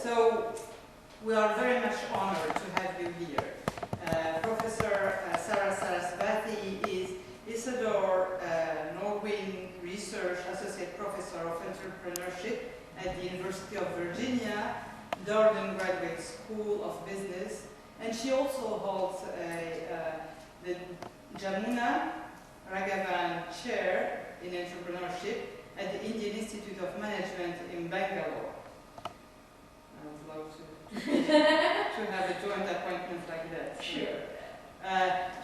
So we are very much honored to have you here. Professor Sarasvathy is Isidore Norwin Research Associate Professor of Entrepreneurship at the University of Virginia, Darden Graduate School of Business, and she also holds the Jamuna Raghavan Chair in Entrepreneurship at the Indian Institute of Management in Bangalore. I would love to have a joint appointment like that. Sure.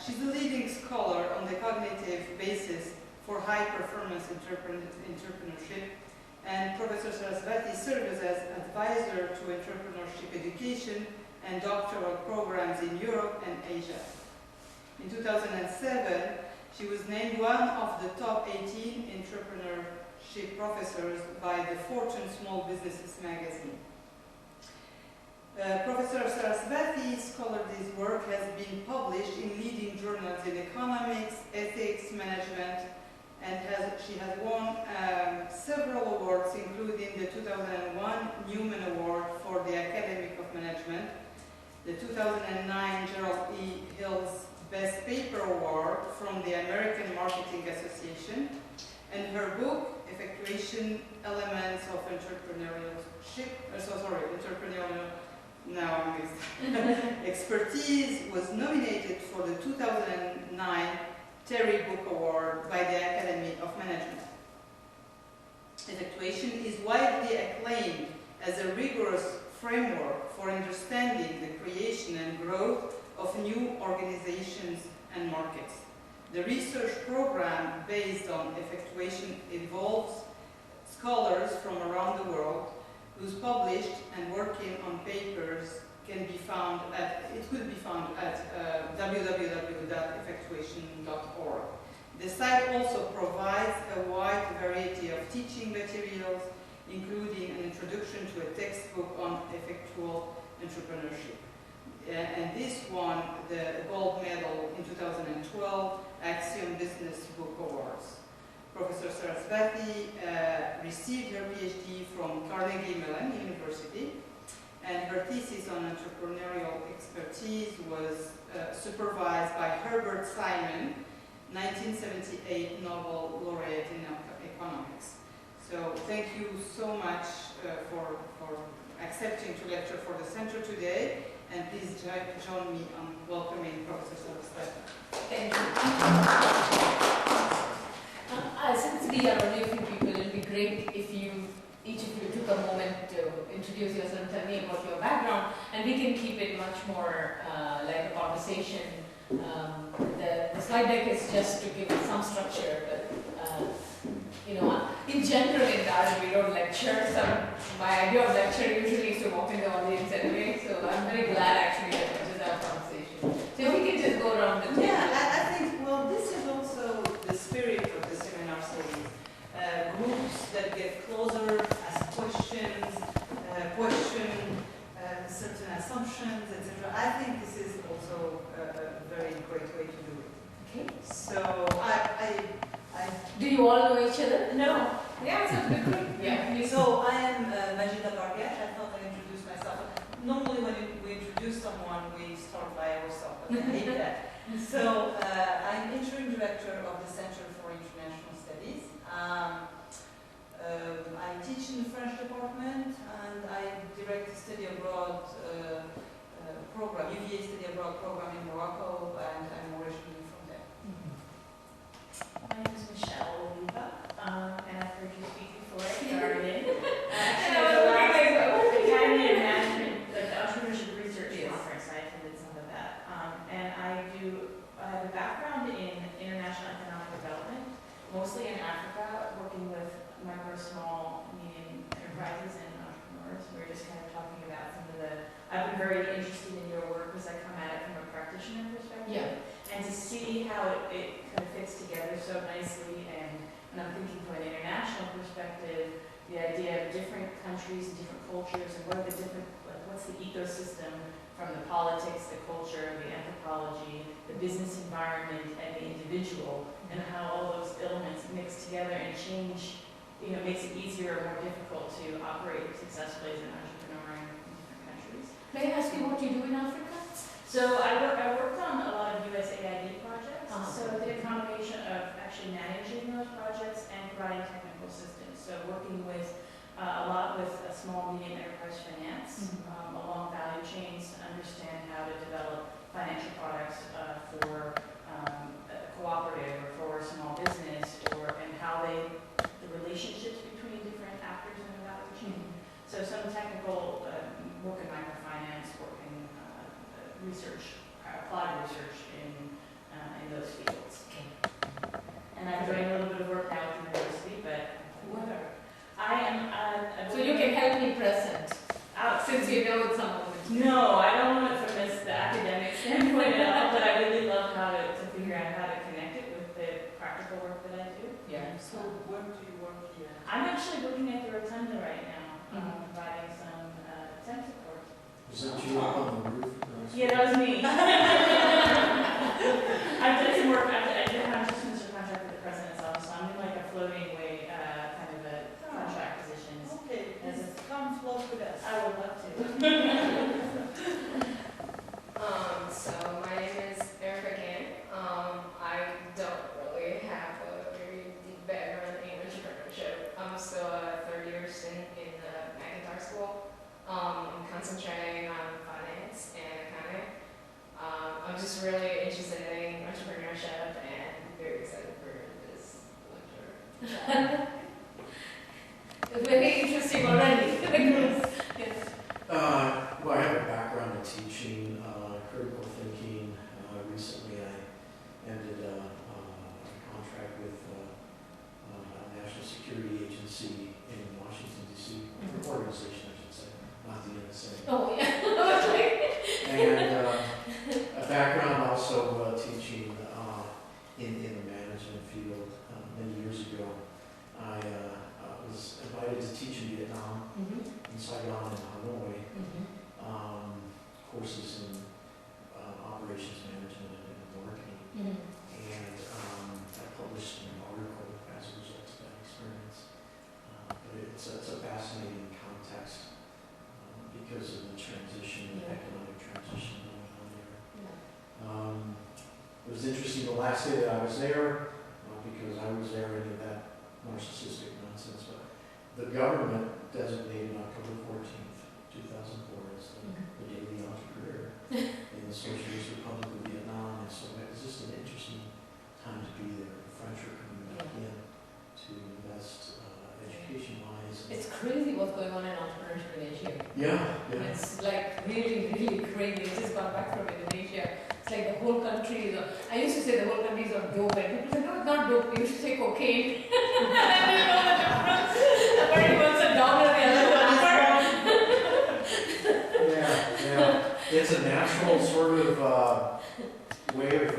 She's a leading scholar on the cognitive basis for high-performance entrepreneurship, and Professor Sarasvathy serves as advisor to entrepreneurship education and doctoral programs in Europe and Asia. In 2007, she was named one of the top 18 entrepreneurship professors by the Fortune Small Businesses magazine. Professor Sarasvathy's scholarly work has been published in leading journals in economics, ethics, management, and she has won several awards, including the 2001 Newman Award for the Academy of Management, the 2009 Gerald E. Hill's Best Paper Award from the American Marketing Association, and her book, Effectual Elements of Entrepreneurship, Entrepreneurial, now I'm mixed, Expertise, was nominated for the 2009 Terry Book Award by the Academy of Management. Effectuation is widely acclaimed as a rigorous framework for understanding the creation and growth of new organizations and markets. The research program based on Effectuation involves scholars from around the world whose published and working on papers could be found at www.effectuation.org. The site also provides a wide variety of teaching materials, including an introduction to a textbook on effectual entrepreneurship. And this won the gold medal in 2012 Axiom Business Book Awards. Professor Sarasvathy received her PhD from Carnegie Mellon University, and her thesis on entrepreneurial expertise was supervised by Herbert Simon, 1978 Nobel laureate in economics. So thank you so much for accepting to lecture for the center today, and please join me on welcoming Professor Sarasvathy. Thank you. Since we are only a few people, it would be great if each of you took a moment to introduce yourself and tell me about your background, and we can keep it much more like a conversation. The slide deck is just to give it some structure, but you know, in general in Darden we don't lecture. So my idea of lecture usually is to walk in the audience anyway. So I'm very glad actually that we just have a conversation. So if we can just go around the table. Yeah, I think this is also the spirit of the seminar series. Groups that get closer, ask questions, question certain assumptions, etc. I think this is also a very great way to do it. Okay. So do you all know each other? No. Yeah, so good. Yeah. So I am Majida Bargash. I thought I'd introduce myself. Normally when we introduce someone, we start by ourselves, but I hate that. So I'm interim director of the Center for International Studies. I teach in the French department, and I direct the study abroad program, UVA study abroad program in Morocco, and I'm originally from there. My name is Michelle Oliva, and I've heard you speak before at Darden. Academy of Management, like the Entrepreneurship Research Conference, I attended some of that. And I have a background in international economic development, mostly in Africa, working with micro, small, medium enterprises and entrepreneurs. We're just kind of talking about some of the, I've been very interested in your work because I come at it from a practitioner perspective. Yeah. And to see how it kind of fits together so nicely, and when I'm thinking from an international perspective, the idea of different countries and different cultures, and what are the different, like what's the ecosystem from the politics, the culture, the anthropology, the business environment, and the individual, and how all those elements mix together and change, makes it easier or more difficult to operate successfully as an entrepreneur and you do in Africa? So I worked on a lot of USAID projects. So I did a combination of actually managing those projects and providing technical assistance. So working with a lot with small, medium enterprise finance along value chains to understand how to develop financial products for cooperative or for small business, and how the relationships between different actors in the value chain. So some technical work in microfinance, work in research, applied research in those fields. And I'm doing a little bit of work now at the university, but whatever. I am. So you can help me present, since you know it's some of it. No, I don't know it from the academic standpoint at all, but I really love how to figure out how to connect it with the practical work that I do. Yeah. So where do you work here? I'm actually working at the Rotunda right now, providing some tech support. Was that you up on the roof? Yeah, that was me. I've done some work. I did have just finished a contract with the president's office, so I'm in like a floating way kind of a contract position. Okay, come float with us. I would love to. So my name is Erica Gann. I don't really have a very deep background in entrepreneurship. I'm still a third year student in the McIntyre School. I'm concentrating on finance and accounting. I'm just really interested in entrepreneurship and very excited for this lecture. Very interesting already. Yes. Well, I have a background in teaching, critical thinking. Recently, I ended a contract with a national security agency in Washington, D.C., organization, I should say, not the NSA. Oh, yeah. And a background also teaching in the management field. Many years ago, I was invited to teach in Vietnam, in Saigon and Hanoi, courses in operations management and marketing. And I published an article as a result of that experience. But it's a fascinating context because of the transition, the economic transition going on there. It was interesting the last day that I was there, because I was there into that narcissistic nonsense, but the government designated October 14th, 2004 as the Day of the Entrepreneur in the Socialist Republic of Vietnam, and so it was just an interesting time to be there. The French are coming back in to invest education-wise. It's crazy what's going on in entrepreneurship in Asia. Yeah. It's like really, really crazy. I just got back from Indonesia. It's like the whole country is I used to say the whole country is on dope, and people say, no, it's not dope. You should say cocaine. I didn't know the difference. Apparently one's a dollar, the other one's Yeah. It's a natural sort of way of,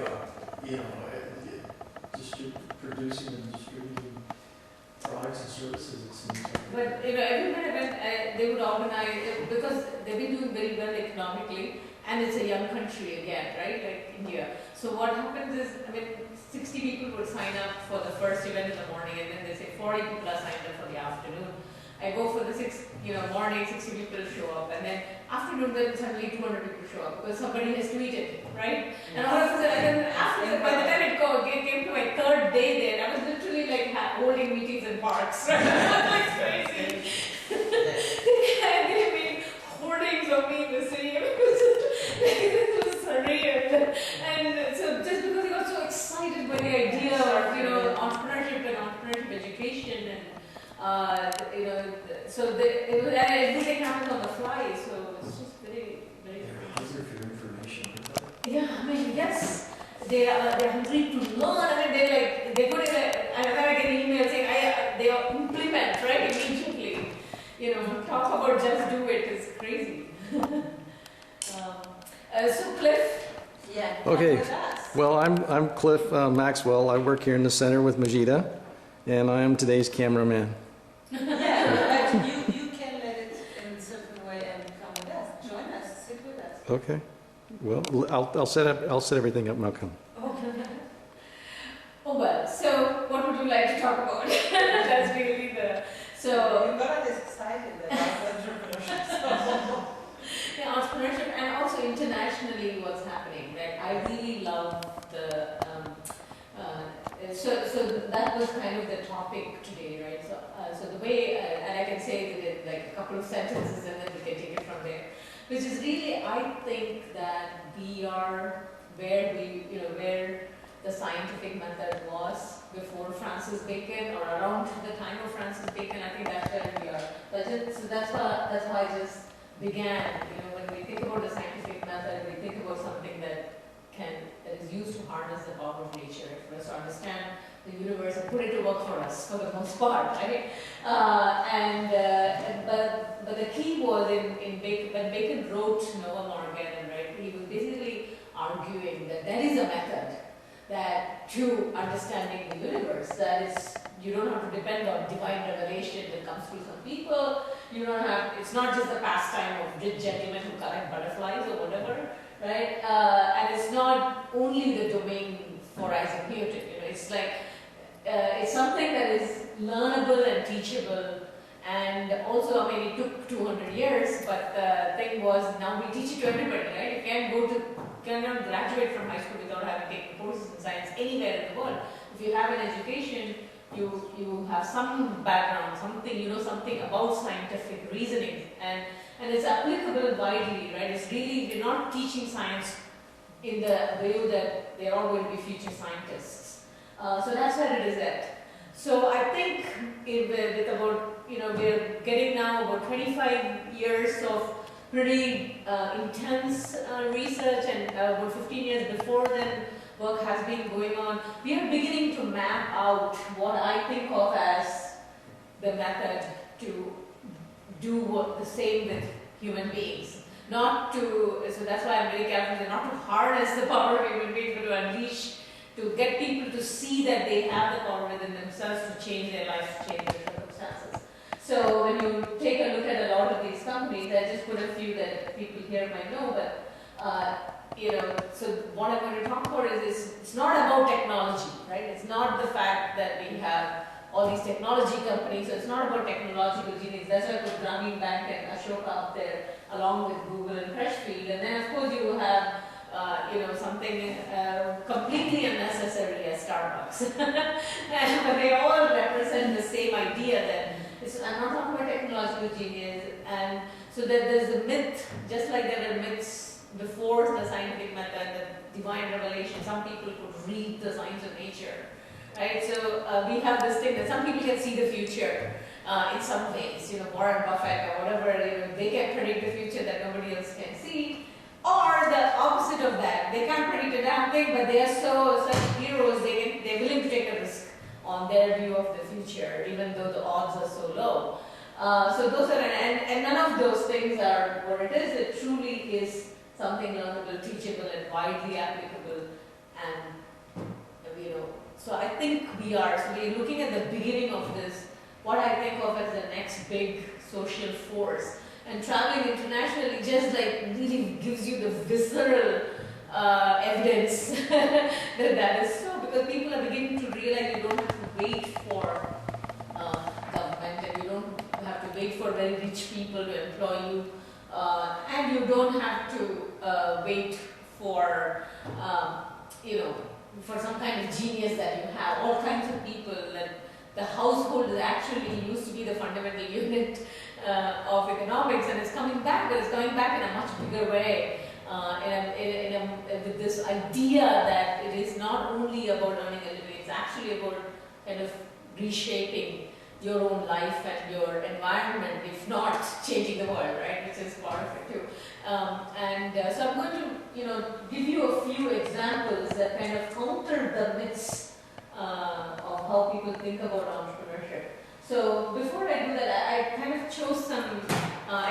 producing and distributing products and services, it seems like. But every event they would organize, because they've been doing very well economically, and it's a young country again, right, like India. So what happens is, 60 people would sign up for the first event in the morning, and then they say 40 people are signed up for the afternoon. I go for the morning, 60 people show up, and then afternoon, then suddenly 200 people show up because somebody has tweeted, right? And all of a sudden, by the time it came to my third day there, I was literally like holding meetings in parks, right? It was like crazy. And they made hoardings of me in the same. It was surreal. And so just because I got so excited by the idea of entrepreneurship and entrepreneurship education and so everything happens on the fly, so it's just very, very. They're hungry for information, aren't they? Yeah, yes. They're hungry to learn, and they put in and then I get an email saying they implement right immediately. Talk about just do it is crazy. So Cliff. Yeah. Okay. Well, I'm Cliff Maxwell. I work here in the center with Majida, and I am today's cameraman. Yeah, but you can let it in a certain way and come with us. Join us, sit with us. Okay. Well, I'll set everything up and I'll come. Oh well. So what would you like to talk about? That's really You got us excited about entrepreneurship. Yeah, entrepreneurship, and also was kind of the topic today, right? So the way, and I can say it in like a couple of sentences and then we can take it from there. Which is really, I think that we are where where the scientific method was before Francis Bacon or around the time of Francis Bacon. I think that's where we are. So that's why I just began. When we think about the scientific method, we think about something that is used to harness the power of nature for us to understand the universe and put it to work for us for the most part, right? But the key was in Bacon, when Bacon wrote Nova Morgana, right? He was basically arguing that there is a method that to understanding the universe, that is, you don't have to depend on divine revelation that comes through some people. You don't have. It's not just the pastime of rich gentlemen who collect butterflies or whatever, right? And it's not only the domain for Isaac Newton. It's like it's something that is learnable and teachable. And also, I mean, it took 200 years, but the thing was, now we teach it to everybody, right? You cannot graduate from high school without having taken courses in science anywhere in the world. If you have an education, you have some background, something about scientific reasoning, and it's applicable widely, right? It's really, we're not teaching science in the way that they're all going to be future scientists. So that's where it is at. So I think with about, we're getting now about 25 years of pretty intense research, and about 15 years before then, work has been going on. We are beginning to map out what I think of as the method to do the same with human beings. So that's why I'm very careful not to harness the power of human beings, but to unleash, to get people to see that they have the power within themselves to change their life, to change their circumstances. So when you take a look at a lot of these companies, I just put a few that people here might know, but so what I'm going to talk about is it's not about technology, right? It's not the fact that we have all these technology companies, so it's not about technological genius. That's why I put Grameen Bank and Ashoka up there along with Google and Freshfield. And then of course you have something completely unnecessary as Starbucks. But they all represent the same idea that I'm not talking about technological genius. And so that there's a myth, just like there were myths before the scientific method, the divine revelation. Some people could read the signs of nature, right? So we have this thing that some people can see the future in some ways. Warren Buffett or whatever, they can predict the future that nobody else can see. Or the opposite of that, they can't predict a damn thing, but they are such heroes, they're willing to take a risk on their view of the future, even though the odds are so low. So those are, and none of those things are what it is. It truly is something learnable, teachable, and widely applicable. And so I think we're looking at the beginning of this, what I think of as the next big social force. And traveling internationally just like really gives you the visceral evidence that is so, because people are beginning to realize you don't have to wait for government, and you don't have to wait for very rich people to employ you, and you don't have to wait for for some kind of genius that you have. All kinds of people, and the household is actually used to be the fundamental unit of economics, and it's coming back, but it's coming back in a much bigger way, with this idea that it is not only about earning a living, it's actually about kind of reshaping your own life and your environment, if not changing the world, right, which is part of it too. So I'm going to, give you a few examples that kind of counter the myths of how people think about entrepreneurship. So before I do that, I kind of chose some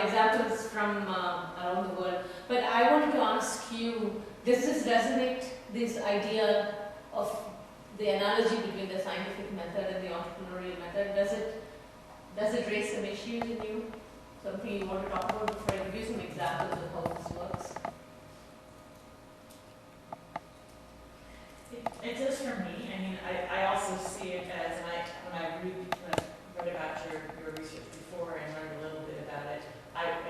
examples from around the world, but I wanted to ask you, does this resonate, this idea of the analogy between the scientific method and the entrepreneurial method? Does it raise some issues in you? Something you want to talk about before I give you some examples of how this works? It does for me. I mean, I also see it as, when I read about your research before and learned a little bit about it,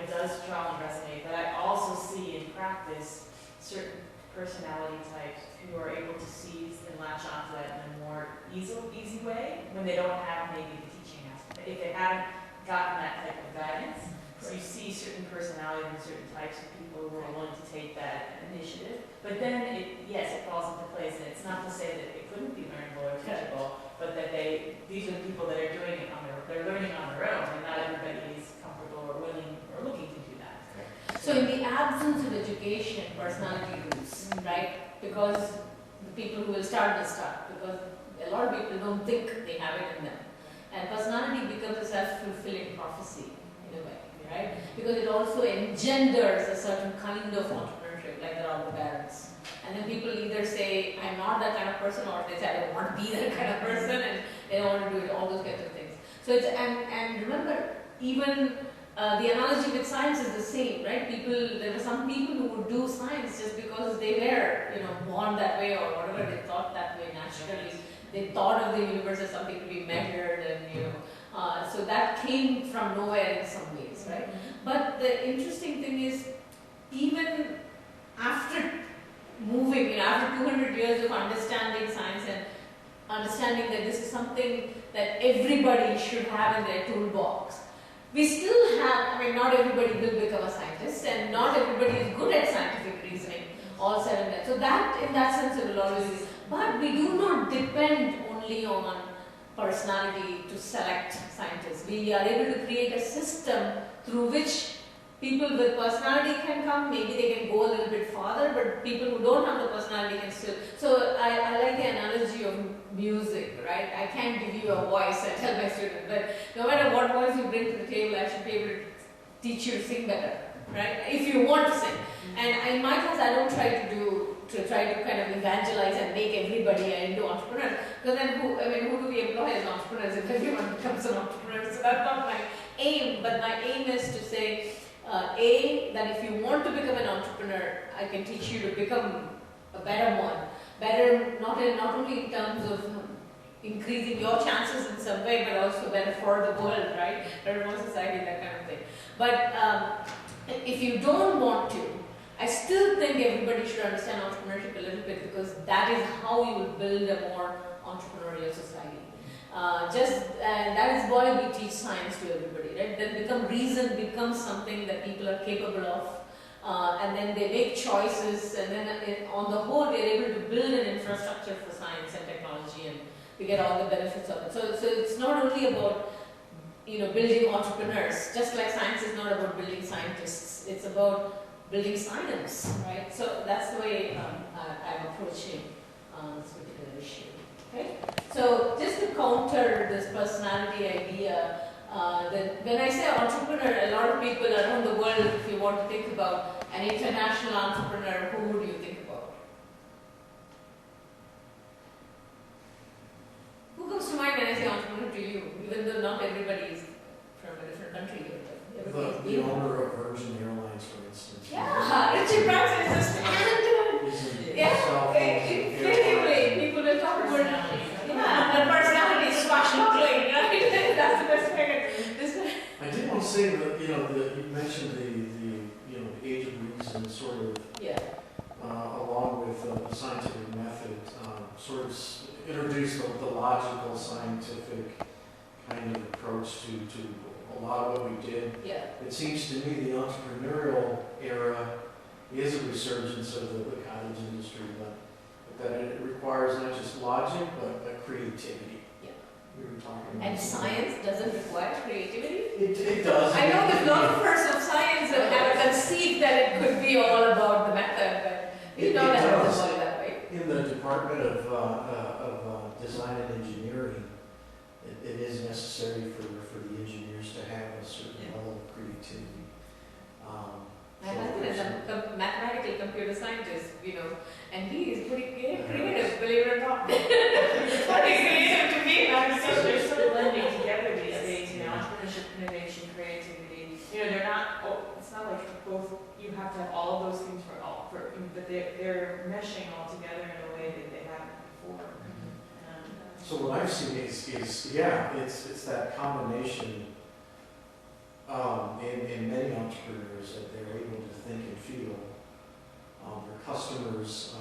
it does strongly resonate, but I also see in practice certain personality types who are able to seize and latch onto that in a more easy way when they don't have maybe the teaching aspect. If they haven't gotten that type of guidance, so you see certain personalities and certain types of people who are willing to take that initiative. But then, yes, it falls into place, and it's not to say that it couldn't be learnable or teachable, but that these are the people that are doing it they're learning on their own, and not everybody is comfortable or willing or looking to do that. So in the absence of education, personality loses, right? Because the people who will start, because a lot of people don't think they have it in them. And personality becomes a self-fulfilling prophecy, in a way, right? Because it also engenders a certain kind of entrepreneurship, like the robber barons. And then people either say, I'm not that kind of person, or they say, I don't want to be that kind of person, and they don't want to do it, all those kinds of things. So it's, and remember, even the analogy with science is the same, right? There were some people who would do science just because they were, born that way, or whatever, they thought that way naturally. They thought of the universe as something to be measured, and so that came from nowhere in some ways, right? But the interesting thing is, even after moving, after 200 years of understanding science and understanding that this is something that everybody should have in their toolbox, we still have, not everybody will become a scientist, and not everybody is good at scientific reasoning, all said and done. So that, in that sense, it will always be. But we do not depend only on personality to select scientists. We are able to create a system through which people with personality can come, maybe they can go a little bit farther, but people who don't have the personality can still. So I like the analogy of music, right? I can't give you a voice, I tell my students, but no matter what voice you bring to the table, I should be able to teach you to sing better, right? If you want to sing. And in my class, I don't try to kind of evangelize and make everybody into entrepreneurs. Because then who do we employ as entrepreneurs if everyone becomes an entrepreneur? So that's not my aim, but my aim is to say, that if you want to become an entrepreneur, I can teach you to become a better one. Better, not only in terms of increasing your chances in some way, but also better for the world, right? Better for society, that kind of thing. But if you don't want to, I still think everybody should understand entrepreneurship a little bit, because that is how you will build a more entrepreneurial society. That is why we teach science to everybody, right? Then reason becomes something that people are capable of, and then they make choices, and then on the whole, they're able to build an infrastructure for science and technology, and we get all the benefits of it. So it's not only about building entrepreneurs, just like science is not about building scientists. It's about building science, right? So that's the way I'm approaching this particular issue. Okay? So just to counter this personality idea, that when I say entrepreneur, a lot of people around the world, if you want to think about an international entrepreneur, who would you think about? Who comes to mind when I say entrepreneur to you, even though not everybody is from a different country here? The owner of Virgin Airlines, for instance. Yeah, Richard Branson is just incredibly. People will talk about the personality swashbuckling, right? That's the best way. I did want to say that you mentioned the age of reason sort of along with the scientific method sort of introduced the logical scientific kind of approach to a lot of what we did. Yeah. It seems to me the entrepreneurial era is a resurgence of the cottage industry, but that it requires not just logic, but creativity. Yeah. We were talking about And science doesn't require creativity? It does. I know the philosophers of science have conceived that it could be all about the method, but we don't have to call it that way. In the Department of Design and Engineering, it is necessary for the engineers to have a certain level of creativity. My husband is a mathematical computer scientist, and he is pretty creative, believe it or not. It's pretty creative to me. So they're sort of blending together these days, entrepreneurship, innovation, creativity. They're not, it's not like both, you have to have all of those things but they're meshing all together in a way that they haven't before. So what I've seen is it's that combination in many entrepreneurs that they're able to think and feel. Their customers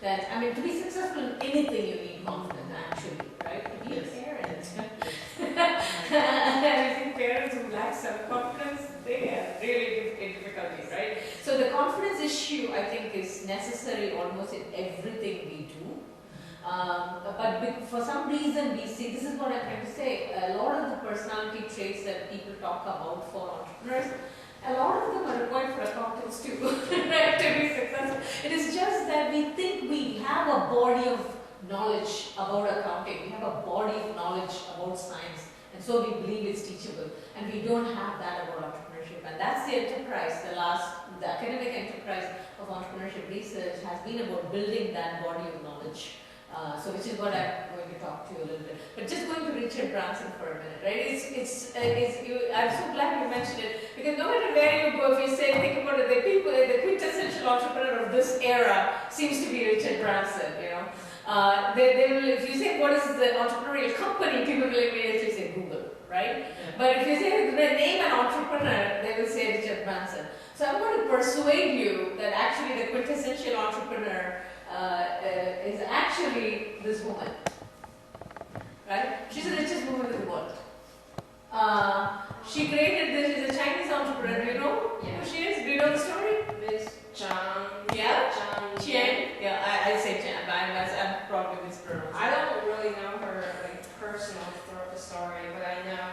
that, I mean, to be successful in anything you need confidence actually, right? To be a parent. And I think parents who lack self-confidence, they have really difficulties, right? So the confidence issue, I think, is necessary almost in everything we do. But for some reason we see, this is what I'm trying to say, a lot of the personality traits that people talk about for entrepreneurs, a lot of them are required for accountants too, right, to be successful. It is just that we think we have a body of knowledge about accounting, we have a body of knowledge about science, and so we believe it's teachable, and we don't have that about entrepreneurship. And that's the enterprise, the academic enterprise of entrepreneurship research has been about building that body of knowledge. So which is what I'm going to talk to you a little bit. But just going to Richard Branson for a minute, right? I'm so glad you mentioned it, because no matter where you go, if you say, think about it, the quintessential entrepreneur of this era seems to be Richard Branson, you know. They will, if you say, what is the entrepreneurial company, people will immediately say Google, right? Yeah. But if you say, name an entrepreneur, they will say Richard Branson. So I'm going to persuade you that actually the quintessential entrepreneur is actually this woman, right? She's the richest woman in the world. She created this, she's a Chinese entrepreneur, you know who she is? Do you know the story? Miss Zhang. Yeah? Zhang. Qian? Yeah, I say Qian, but I'm probably mispronouncing. I don't really know her like personal story, but I know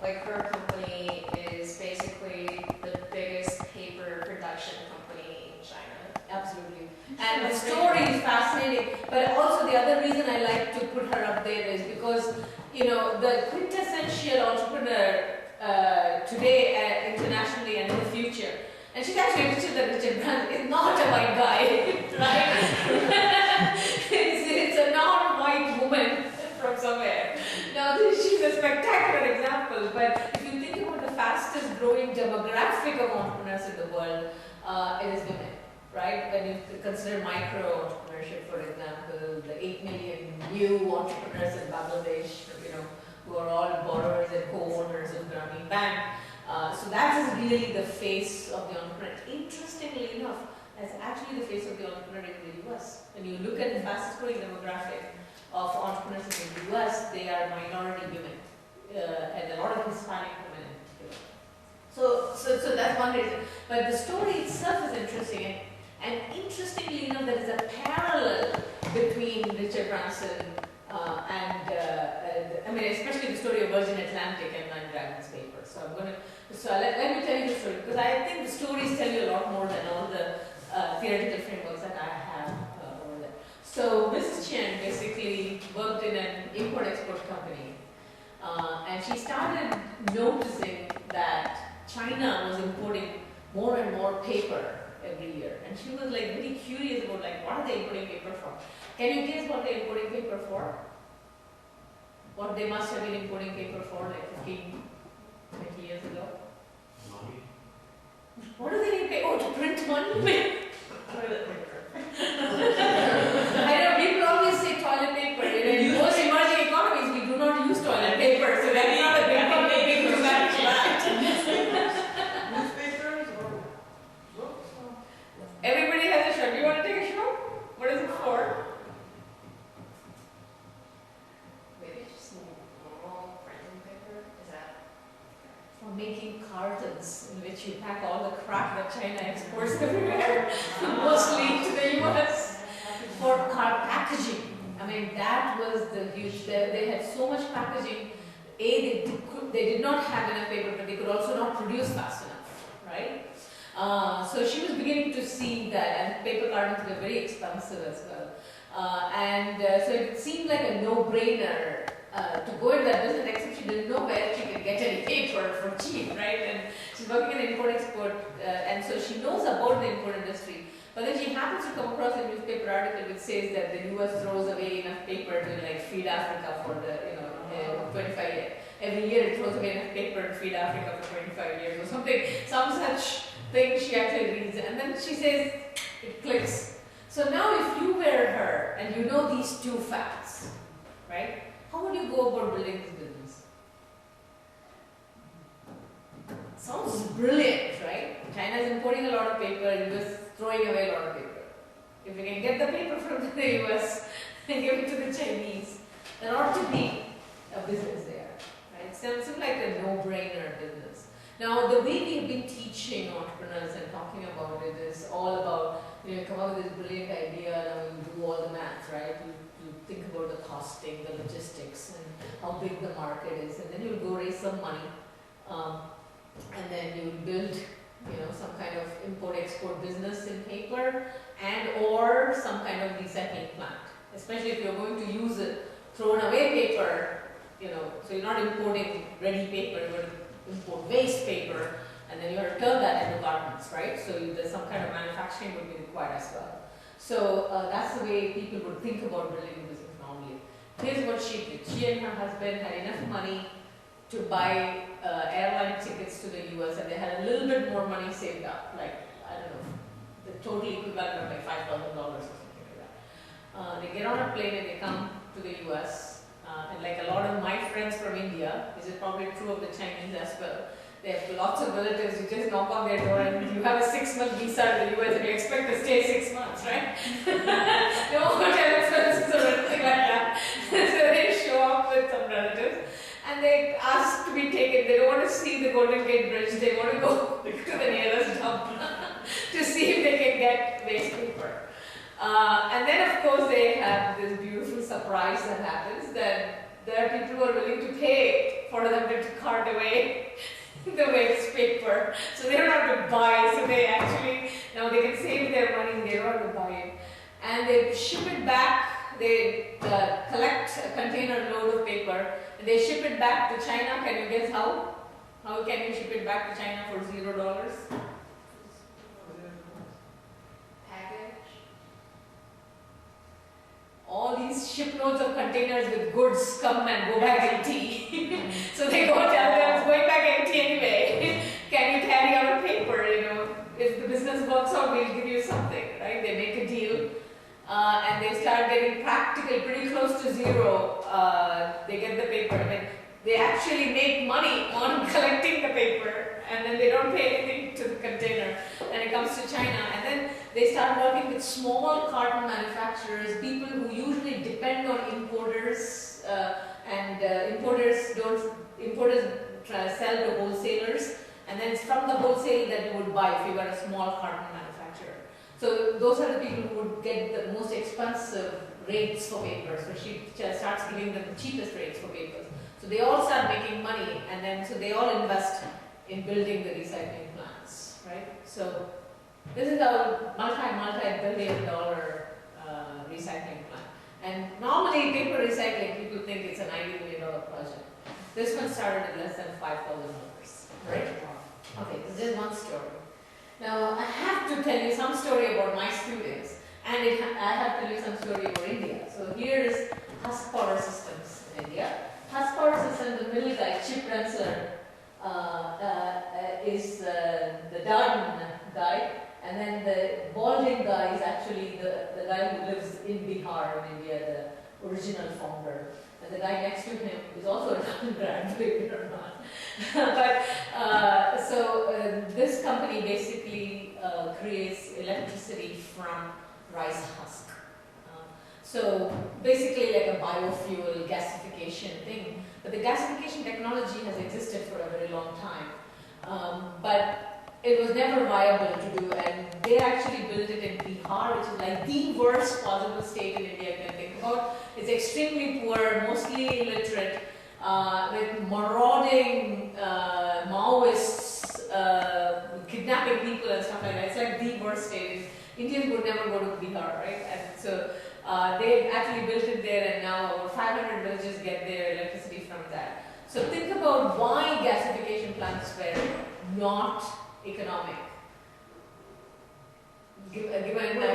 her company is basically the biggest paper production company in China. Absolutely. And the story is fascinating, but also the other reason I like to put her up there is because, you know, the quintessential entrepreneur today, internationally and in the future, and she's actually richer than Richard Branson, is not a white guy, right? it's a non-white woman from somewhere. Now, she's a spectacular example, but if you think about the fastest growing demographic of entrepreneurs in the world, it is women. Right? When you consider micro entrepreneurship, for example, the 8 million new entrepreneurs in Bangladesh, you know, who are all borrowers and co-owners of Grameen Bank. So that is really the face of the entrepreneur. Interestingly enough, that's actually the face of the entrepreneur in the US. When you look at the fastest growing demographic of entrepreneurs in the US, they are minority women, and a lot of Hispanic women in particular. So that's one reason. But the story itself is interesting. And interestingly enough, there is a parallel between Richard Branson and I mean, especially the story of Virgin Atlantic and Nine Dragons paper. So let me tell you the story, because I think the stories tell you a lot more than all the theoretical frameworks that I have over there. So Mrs. Chen basically worked in an import-export company, and she started noticing that China was importing more and more paper every year, and she was like very curious about like what are they importing paper for? Can you guess what they're importing paper for? What they must have been importing paper for like 15, 20 years ago? Money. What do they need paper? Oh, to print money? I know people always say toilet paper. In most emerging economies, we do not use toilet paper, so that's not a big thing to manage that. Everybody has a shot. Do you want to take a shot? What is it for? Maybe just normal printing paper? Is that? For making cartons in which you pack all the crap that China exports everywhere, mostly to the US. For packaging. I mean, that was the huge, they had so much packaging. They did not have enough paper, but they could also not produce fast enough, right? So she was beginning to see that, and paper cartons were very expensive as well. So it seemed like a no-brainer to go into that business, except she didn't know where she could get any paper for cheap, right? And she's working in import-export, and so she knows about the import industry. But then she happens to come across a newspaper article which says that the US throws away enough paper to like feed Africa for the 25 years. Every year it throws away enough paper to feed Africa for 25 years or something, some such thing she actually reads, and then she says, it clicks. So now if you were her and you know these two facts, right, how would you go about building this business? Sounds brilliant, right? China is importing a lot of paper, US throwing away a lot of paper. If we can get the paper from the US and give it to the Chinese, there ought to be a business there, right? It seems like a no-brainer business. Now, the way we've been teaching entrepreneurs and talking about it is all about, you come up with this brilliant idea, now you do all the math, right? You think about the costing, the logistics, and how big the market is, and then you'll go raise some money, and then you build, some kind of import-export business in paper, and or some kind of recycling plant. Especially if you're going to use it, thrown away paper, so you're not importing ready paper, you're going to import waste paper, and then you have to turn that into garments, right? So there's some kind of manufacturing would be required as well. So that's the way people would think about building a business normally. Here's what she did. She and her husband had enough money to buy airline tickets to the US, and they had a little bit more money saved up, like, I don't know, the total equivalent of like $5,000 or something like that. They get on a plane and they come to the US, and like a lot of my friends from India, this is probably true of the Chinese as well, they have lots of relatives, you just knock on their door and you have a 6-month visa to the US and you expect to stay 6 months, right? No hotel expenses or anything like that. So they show up with some relatives and they ask to be taken. They don't want to see the Golden Gate Bridge, they want to go to the nearest dump to see if they can get waste paper. And then of course they have this beautiful surprise that happens, that there are people who are willing to pay for them to cart away the waste paper. So they don't have to buy, so they actually, now they can save their money, they don't have to buy it. And they ship it back, they collect a container load of paper, and they ship it back to China. Can you guess how? How can you ship it back to China for $0? All these shiploads of containers with goods come and go back empty. So they go tell them, it's going back empty anyway. Can you carry out a paper? If the business works out, we'll give you something, right? They make a deal, and they start getting practical, pretty close to zero. They get the paper, and they actually make money on collecting the paper, and then they don't pay anything to the container. Then it comes to China, and then they start working with small carton manufacturers, people who usually depend on importers, and importers sell to wholesalers, and then it's from the wholesale that you would buy if you were a small carton manufacturer. So those are the people who would get the most expensive rates for paper. So she starts giving them the cheapest rates for papers. So they all start making money, and then so they all invest in building the recycling plants, right? So this is a multi-billion-dollar recycling plant. And normally paper recycling, people think it's a $90 million project. This one started at less than $5,000, right? Okay, this is one story. Now I have to tell you some story about my students, and I have to tell you some story about India. So here is Husk Power Systems in India. Husk Power Systems, the middle guy, Chip Rensler, is the Darden guy, and then the balding guy is actually the guy who lives in Bihar in India, the original founder. And the guy next to him is also a Darden grad, believe it or not. But this company basically creates electricity from rice husk. So basically like a biofuel gasification thing. But the gasification technology has existed for a very long time. But it was never viable to do, and they actually built it in Bihar, which is like the worst possible state in India you can think about. It's extremely poor, mostly illiterate, with marauding Maoists, kidnapping people and stuff like that. It's like the worst state. Indians would never go to Bihar, right? And so they actually built it there, and now over 500 villages get their electricity from that. So think about why gasification plants were not economic. Given They wouldn't go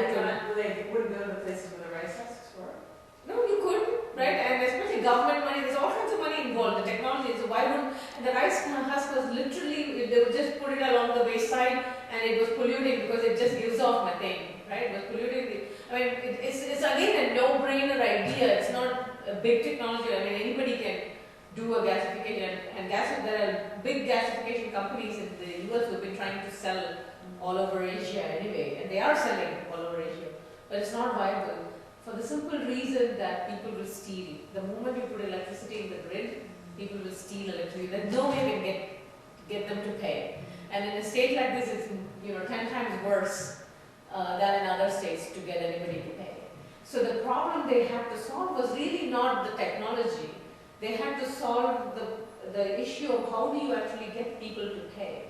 to the places where the rice husks were. No, you could, right? And especially government money, there's all kinds of money involved, the technology. So why wouldn't, and the rice husk was literally, they would just put it along the wayside, and it was polluting because it just gives off methane, right? It was polluting it's again a no-brainer idea. It's not a big technology. I mean, anybody can do a gasification, and there are big gasification companies in the US who have been trying to sell all over Asia anyway, and they are selling all over Asia. but it's not viable for the simple reason that people will steal. The moment you put electricity in the grid, people will steal electricity. There's no way we can get them to pay. And in a state like this, it's 10 times worse than in other states to get anybody to pay. So the problem they had to solve was really not the technology. They had to solve the issue of how do you actually get people to pay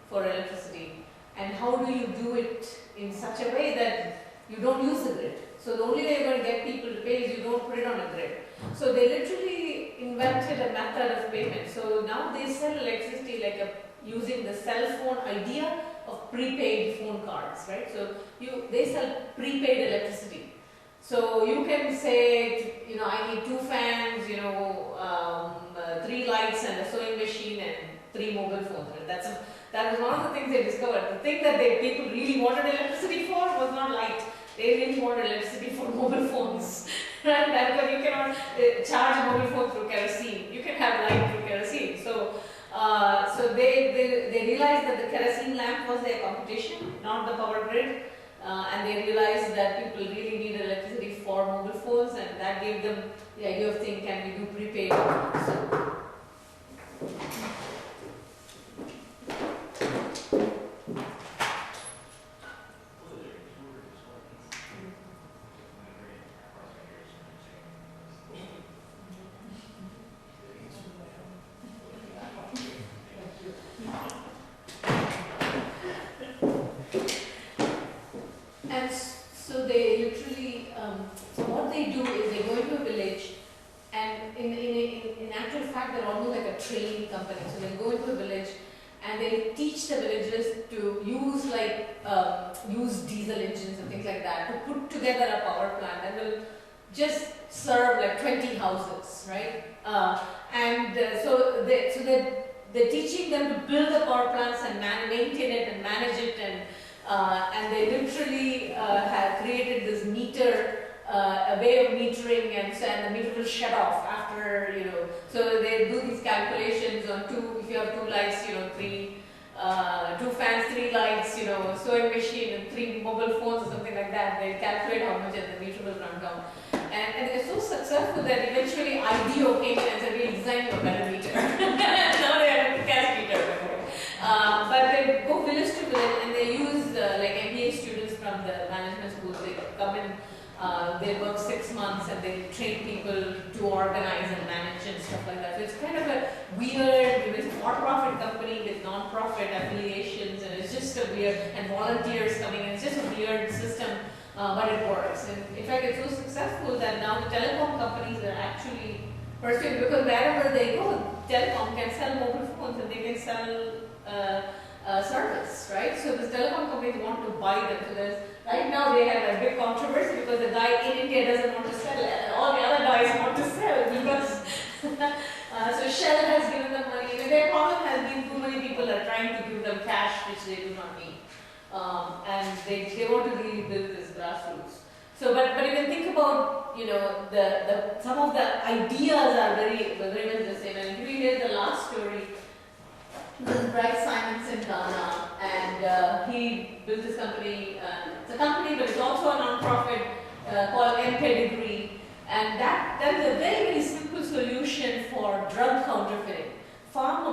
for electricity, and how do you do it in such a way that you don't use the grid. So the only way you're going to get people to pay is you don't put it on a grid. So they literally invented a method of payment. So now they sell electricity using the cell phone idea of prepaid phone cards, right? So they sell prepaid electricity. So you can say, I need 2 fans, 3 lights and a sewing machine and 3 mobile phones. Right? That was one of the things they discovered. The thing that people really wanted electricity for was not light. They really wanted electricity for mobile phones. Right? Because you cannot charge a mobile phone through kerosene. You can have light through kerosene. So they realized that the kerosene lamp was their competition, not the power grid. And they realized that people really need electricity for mobile phones, and that gave them the idea of thinking, can we do prepaid? So they literally, so what they do is they go into a village, and in actual fact they're almost like a training company. So they go into a village and they teach the villagers to use use diesel engines and things like that to put together a power plant that will just serve 20 houses, right? So they're teaching them to build the power plants and maintain it and manage it, and they literally have created this meter, a way of metering, and the meter will shut off after, so they do these calculations on if you have 2 lights, 2 fans, 3 lights, sewing machine and 3 mobile phones or something like that. They calculate how much and the meter will run down. And they're so successful that eventually IDEO came in and said, we'll design you a better meter. Now they have a gas meter. But they go village to village and they use MBA students from the management schools. They come in, they work 6 months and they train people to organize and manage and stuff like that. So it's kind of a weird, it's a for-profit company with non-profit affiliations, and it's just a weird, and volunteers coming in. It's just a weird system, but it works. And in fact, it's so successful that now the telecom companies are actually pursuing, because wherever they go, telecom can sell mobile phones and they can sell service, right? So the telecom companies want to buy them. So right now they have a big controversy because the guy in India doesn't want to sell it, and all the other guys want to sell because so Shell has given them money. Their problem has been too many people are trying to give them cash which they do not need, and they want to really build this grassroots. So, but you can think about, some of the ideas are very much the same. And if you hear the last story, this is Bryce Simons in Ghana, and he built this company. It's a company, but it's also a non-profit called Pedigree, and that is a very, very simple solution for drug counterfeiting.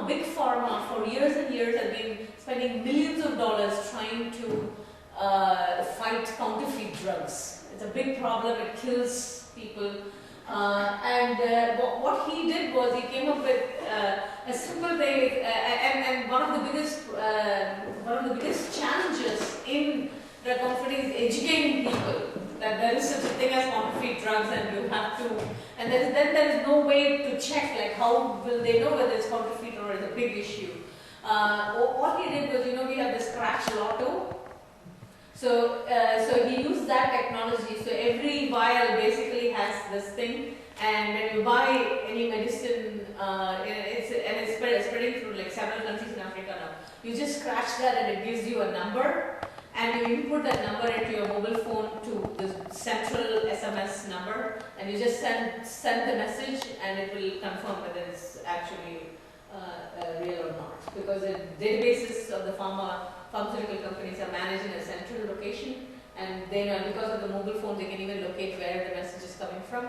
Big pharma, for years and years has been spending millions of dollars trying to fight counterfeit drugs. It's a big problem. It kills people. What he did was he came up with a simple way, and one of the biggest challenges in drug counterfeiting is educating people that there is such a thing as counterfeit drugs, and you have to, and then there is no way to check, how will they know whether it's counterfeit or it's a big issue. What he did was, we have the scratch lotto. So he used that technology. So every vial basically has this thing, and when you buy any medicine, it's spreading through several countries in Africa now. You just scratch that, and it gives you a number, and you input that number into your mobile phone to the central SMS number, and you just send the message, and it will confirm whether it's actually real or not. Because the databases of the pharmaceutical companies are managed in a central location, and they know because of the mobile phone they can even locate where the message is coming from.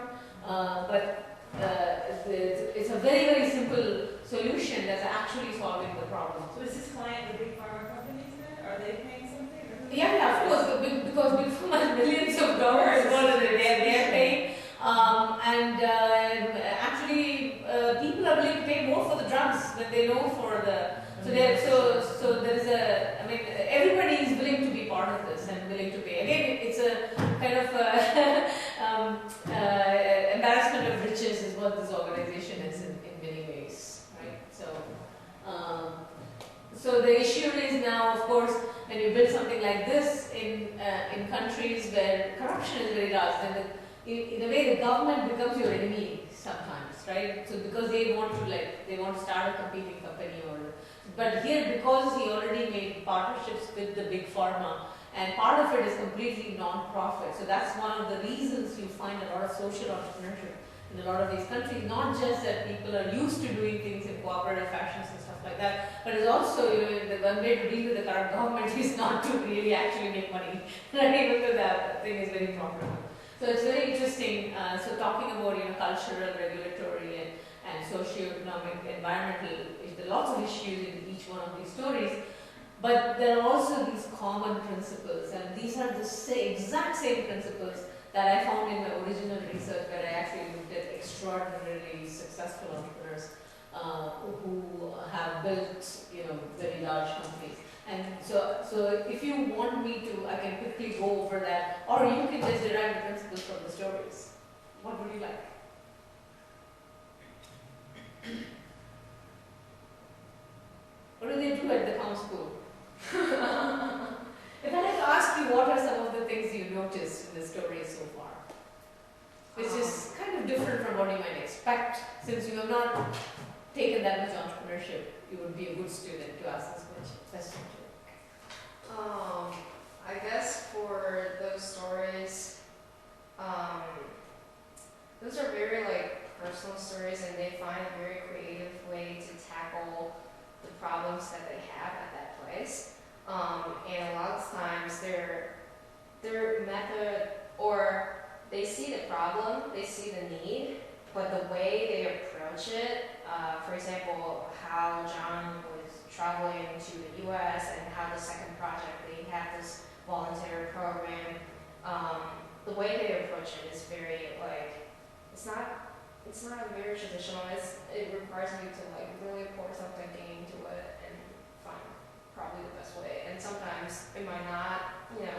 It's a very, very simple solution that's actually solving the problem. So is this client the big pharma companies then? Are they paying something? Yeah, of course, because Big Pharma has millions of dollars involved in it, they're paying. Actually, people are willing to pay more for the drugs than they know for the. So there is a. I mean, everybody is willing to be part of this and willing to pay. Again, it's a kind of embarrassment of riches is what this organization is in many ways, right? So the issue is now, of course, when you build something like this in countries where corruption is very large, then in a way the government becomes your enemy sometimes, right? So because they want to start a competing company but here because he already made partnerships with the big pharma and part of it is completely non-profit. So that's one of the reasons you find a lot of social entrepreneurship in a lot of these countries, not just that people are used to doing things in cooperative fashions and stuff like that, but it's also, the one way to deal with the current government is not to really actually make money, right? Even though that thing is very profitable. So it's very interesting. So talking about cultural, regulatory, and socio-economic, environmental, there are lots of issues in each one of these stories, but there are also these common principles, and these are the exact same principles that I found in my original research, where I actually looked at extraordinarily successful entrepreneurs who have built, very large companies. And so if you want me to, I can quickly go over that, or you can just derive the principles from the stories. What would you like? What do they do at the comm school? If I had to ask you, what are some of the things you noticed in the story so far? Which is kind of different from what you might expect, since you have not taken that much entrepreneurship. You would be a good student to ask this question to. I guess for those stories, those are very personal stories, and they find a very creative way to tackle the problems that they have at that place. And a lot of times their method, or they see the problem, they see the need, but the way they approach it, for example, how John was traveling to the US and how the second project, they have this voluntary program, the way they approach it is very it's not very traditional. It requires me to really pour some thinking into it and find probably the best way. And sometimes it might not,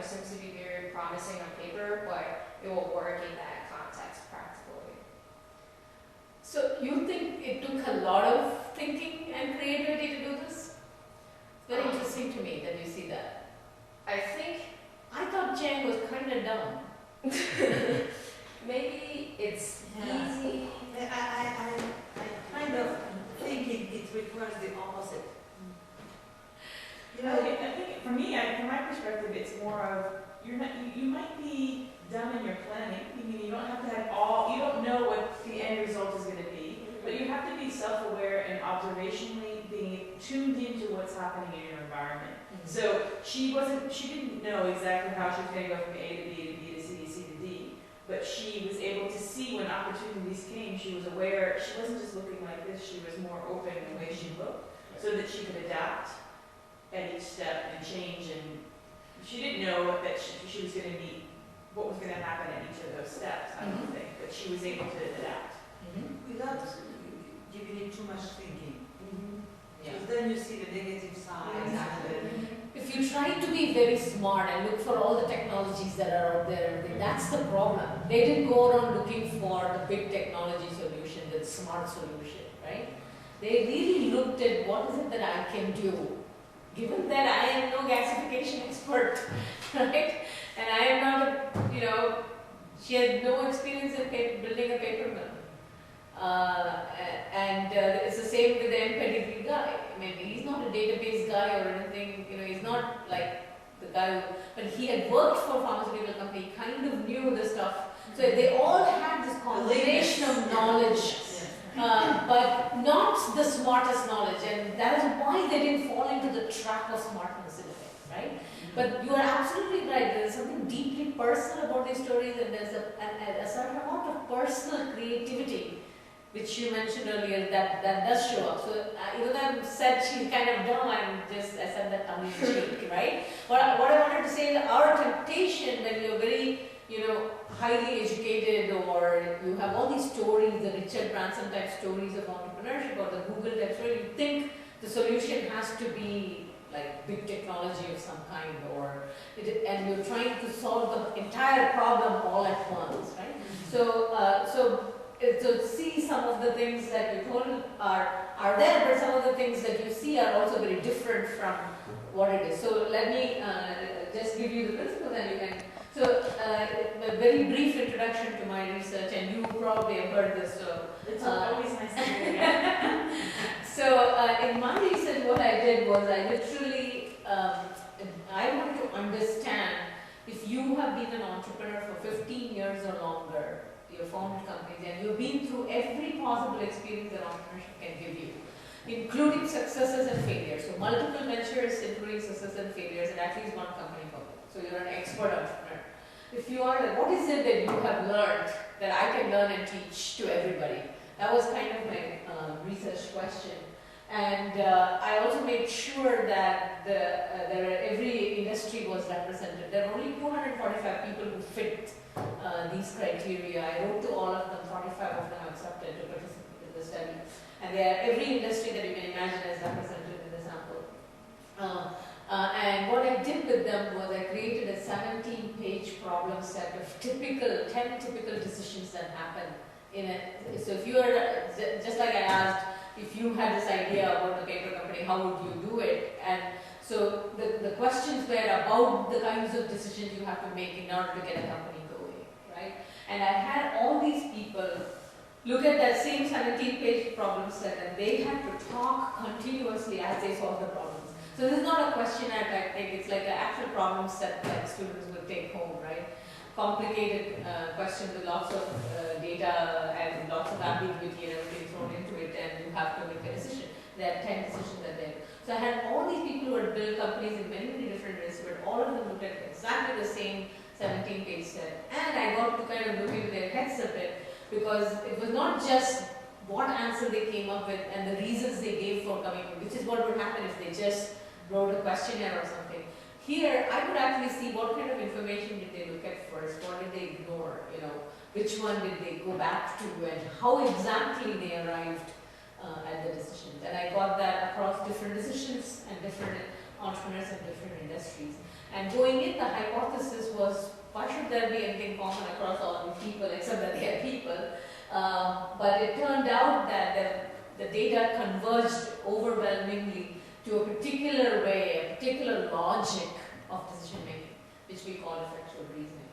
seems to be very promising on paper, but it will work in that context practically. So you think it took a lot of thinking and creativity to do this? Very interesting to me that you see that. I thought Chang was kind of dumb. maybe it's easy. I kind of think it requires the opposite. I think for me, from my perspective, it's more of you might be dumb in your planning. You don't have to have you don't know what the end result is going to be, but you have to be self-aware and observationally being tuned into what's happening in your environment. So she didn't know exactly how she was going to go from A to B to B to C to C to D, but she was able to see when opportunities came. She was aware. She wasn't just looking like this. She was more open in the way she looked, so that she could adapt at each step and change. And she didn't know that she was going to meet what was going to happen at each of those steps. I don't think, but she was able to adapt Without giving it too much thinking. Yeah. Because then you see the negative side. Exactly. If you try to be very smart and look for all the technologies that are out there, that's the problem. They didn't go around looking for the big technology solution, the smart solution, right? They really looked at what is it that I can do. Given that I am no gasification expert, right? And I am not she had no experience in building a paper mill. It's the same with the pedigree guy. I mean, he's not a database guy or anything, he's not like the guy but he had worked for a pharmaceutical company, he kind of knew the stuff. So they all had this combination of knowledge, but not the smartest knowledge, and that is why they didn't fall into the trap of smartness in a way, right? But you are absolutely right. There is something deeply personal about these stories, and there's a certain amount of personal creativity, which you mentioned earlier, that does show up. So even though I said she's kind of dumb, I said that tongue in cheek, right? What I wanted to say is our temptation when you're very, highly educated, or you have all these stories, the Richard Branson type stories of entrepreneurship, or the Google type story, you think the solution has to be like big technology of some kind, and you're trying to solve the entire problem all at once, right? So see some of the things that you told are there, but some of the things that you see are also very different from what it is. So let me just give you the principles, and you can. So a very brief introduction to my research, and you probably have heard this. So It's always nice to hear you. So in my research, what I did was I literally I wanted to understand if you have been an entrepreneur for 15 years or longer. You've formed companies and you've been through every possible experience that entrepreneurship can give you, including successes and failures. So multiple ventures, including successes and failures, and at least one company public. So you're an expert entrepreneur. If you are, what is it that you have learned that I can learn and teach to everybody? That was kind of my research question. And I also made sure that every industry was represented. There are only 245 people who fit these criteria. I wrote to all of them, 45 of them accepted to participate in the study. And every industry that you can imagine is represented in the sample. And what I did with them was I created a 17-page problem set of 10 typical decisions that happen in it. So if you are, just like I asked, if you had this idea about the paper company, how would you do it? And so the questions were about the kinds of decisions you have to make in order to get a company going, right? And I had all these people look at that same 17-page problem set, and they had to talk continuously as they solve the problems. So this is not a questionnaire type thing, it's like an actual problem set that students would take home, right? Complicated questions with lots of data and lots of ambiguity and everything thrown into it, and you have to make a decision. There are 10 decisions that there. So I had all these people who had built companies in many different ways, but all of them looked at exactly the same 17-page set. And I got to kind of look into their heads a bit, because it was not just what answer they came up with and the reasons they gave for coming, which is what would happen if they just wrote a questionnaire or something. Here, I could actually see what kind of information did they look at first, what did they ignore, which one did they go back to, and how exactly they arrived at the decisions. And I got that across different decisions and different entrepreneurs in different industries. And going in, the hypothesis was, why should there be anything common across all these people, except that they are people? But it turned out that the data converged overwhelmingly to a particular way, a particular logic of decision making, which we call effectual reasoning.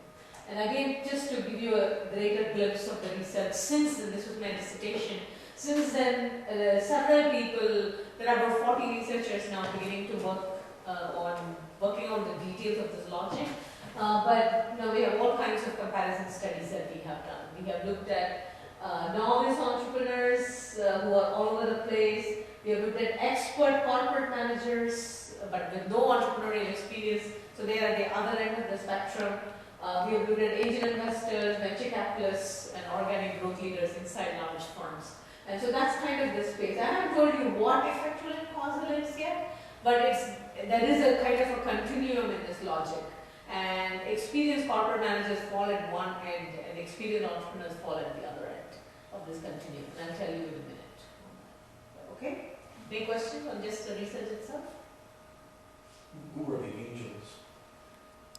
And again, just to give you a greater glimpse of the research, since then, this was my dissertation, since then several people, there are about 40 researchers now beginning to working on the details of this logic. But we have all kinds of comparison studies that we have done. We have looked at novice entrepreneurs who are all over the place. We have looked at expert corporate managers, but with no entrepreneurial experience, so they are at the other end of the spectrum. We have looked at angel investors, venture capitalists, and organic growth leaders inside large firms. And so that's kind of the space. I haven't told you what effectual and causal is yet, but there is a kind of a continuum in this logic. And experienced corporate managers fall at one end, and experienced entrepreneurs fall at the other end of this continuum. And I'll tell you in a minute. Okay? Any questions on just the research itself? Who are the angels?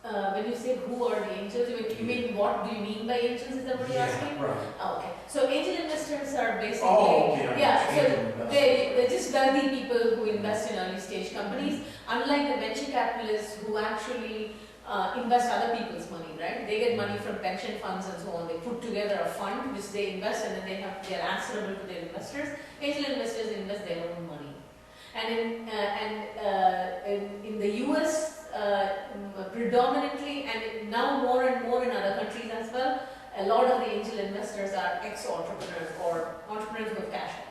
When you say who are the angels, you mean what do you mean by angels? Is that what you're asking? Right. Oh, okay. So angel investors are basically, So they're just wealthy people who invest in early stage companies, unlike the venture capitalists who actually invest other people's money, right? They get money from pension funds and so on. They put together a fund which they invest, and then they are answerable to their investors. Angel investors invest their own money. And in the US, predominantly, and now more and more in other countries as well, a lot of the angel investors are ex-entrepreneurs or entrepreneurs who have cash out.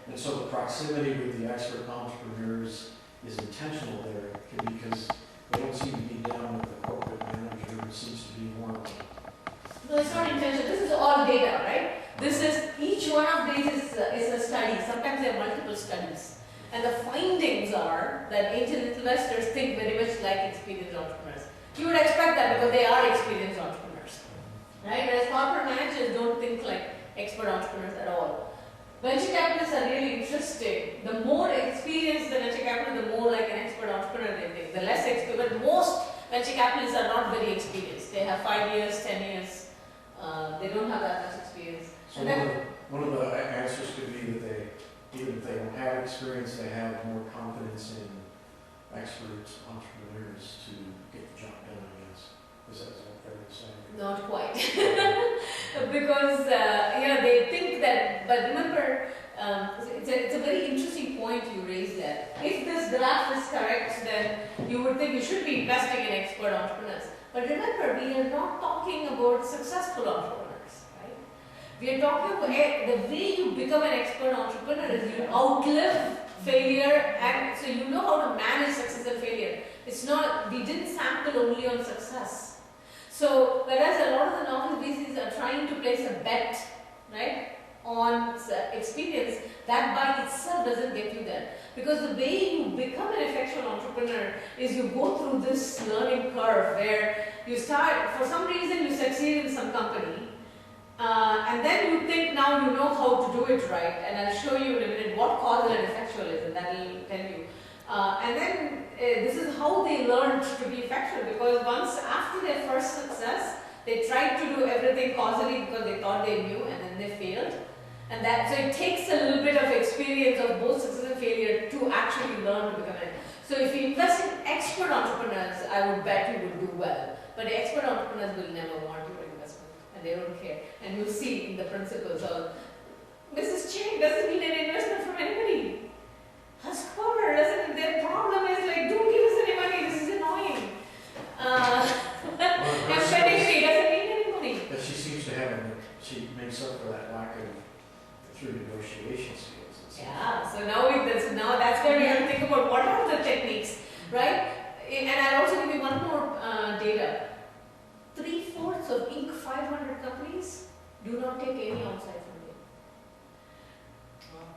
And so the proximity with the expert entrepreneurs is intentional there, because they don't seem to be down with the corporate manager, it seems to be more of a No, it's not intentional. This is all data, right? This is, each one of these is a study. Sometimes there are multiple studies. And the findings are that angel investors think very much like experienced entrepreneurs. You would expect that because they are experienced entrepreneurs, right? Whereas corporate managers don't think like expert entrepreneurs at all. Venture capitalists are really interesting. The more experienced the venture capitalist, the more like an expert entrepreneur they think. The less experienced, but most venture capitalists are not very experienced. They have 5 years, 10 years. They don't have that much experience. So one of the answers could be that they, even if they don't have experience, they have more confidence in expert entrepreneurs to get the job done, I guess. Is that what they're saying? Not quite. Because, they think that, but remember, it's a very interesting point you raised there. If this graph is correct, then you would think you should be investing in expert entrepreneurs. But remember, we are not talking about successful entrepreneurs, right? We are talking about the way you become an expert entrepreneur is you outlive failure, and so you know how to manage success and failure. It's not, we didn't sample only on success. So, whereas a lot of the novel VCs are trying to place a bet, right, on experience, that by itself doesn't get you there. Because the way you become an effectual entrepreneur is you go through this learning curve where you start, for some reason you succeed in some company, and then you think now you know how to do it right, and I'll show you in a minute what causal and effectual is, and that will tell you. And then this is how they learned to be effectual, because once after their first success, they tried to do everything causally because they thought they knew, and then they failed. And that, so it takes a little bit of experience of both success and failure to actually learn to become an. So if you invest in expert entrepreneurs, I would bet you would do well. But the expert entrepreneurs will never want your investment, and they don't care. And you'll see in the principles of Mrs. Chang doesn't need an investment from anybody. Her squatter doesn't. Their problem is like, don't give us any money. This is annoying. And pedigree doesn't need any money. But she seems to have, she makes up for that lack of through negotiation skills. Yeah, so now that's where we have to think about what are the techniques, right? And I'll also give you one more data. 3/4 of Inc. 500 companies do not take any outside funding.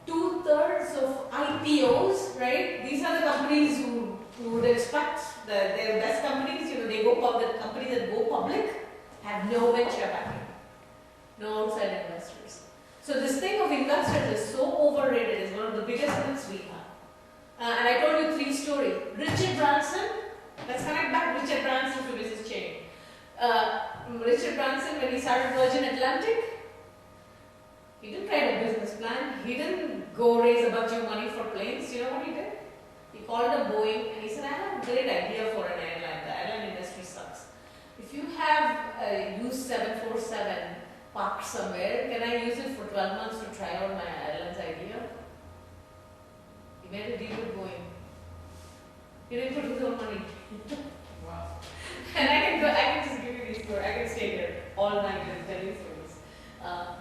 2/3 of IPOs, right? These are the companies who would expect that they're best companies, they go public, companies that go public have no venture backing, no outside investors. So this thing of investors is so overrated, is one of the biggest myths we have. And I told you 3 stories. Richard Branson, let's connect back Richard Branson to Mrs. Chang. Richard Branson, when he started Virgin Atlantic, he didn't write a business plan. He didn't go raise a bunch of money for planes. You know what he did? He called up Boeing and he said, I have a great idea for an airline. The airline industry sucks. If you have a used 747 parked somewhere, can I use it for 12 months to try out my airline's idea? He made a deal with Boeing. He didn't put his own money. Wow. And I can just give you these stories. I can stay here all night and tell you stories.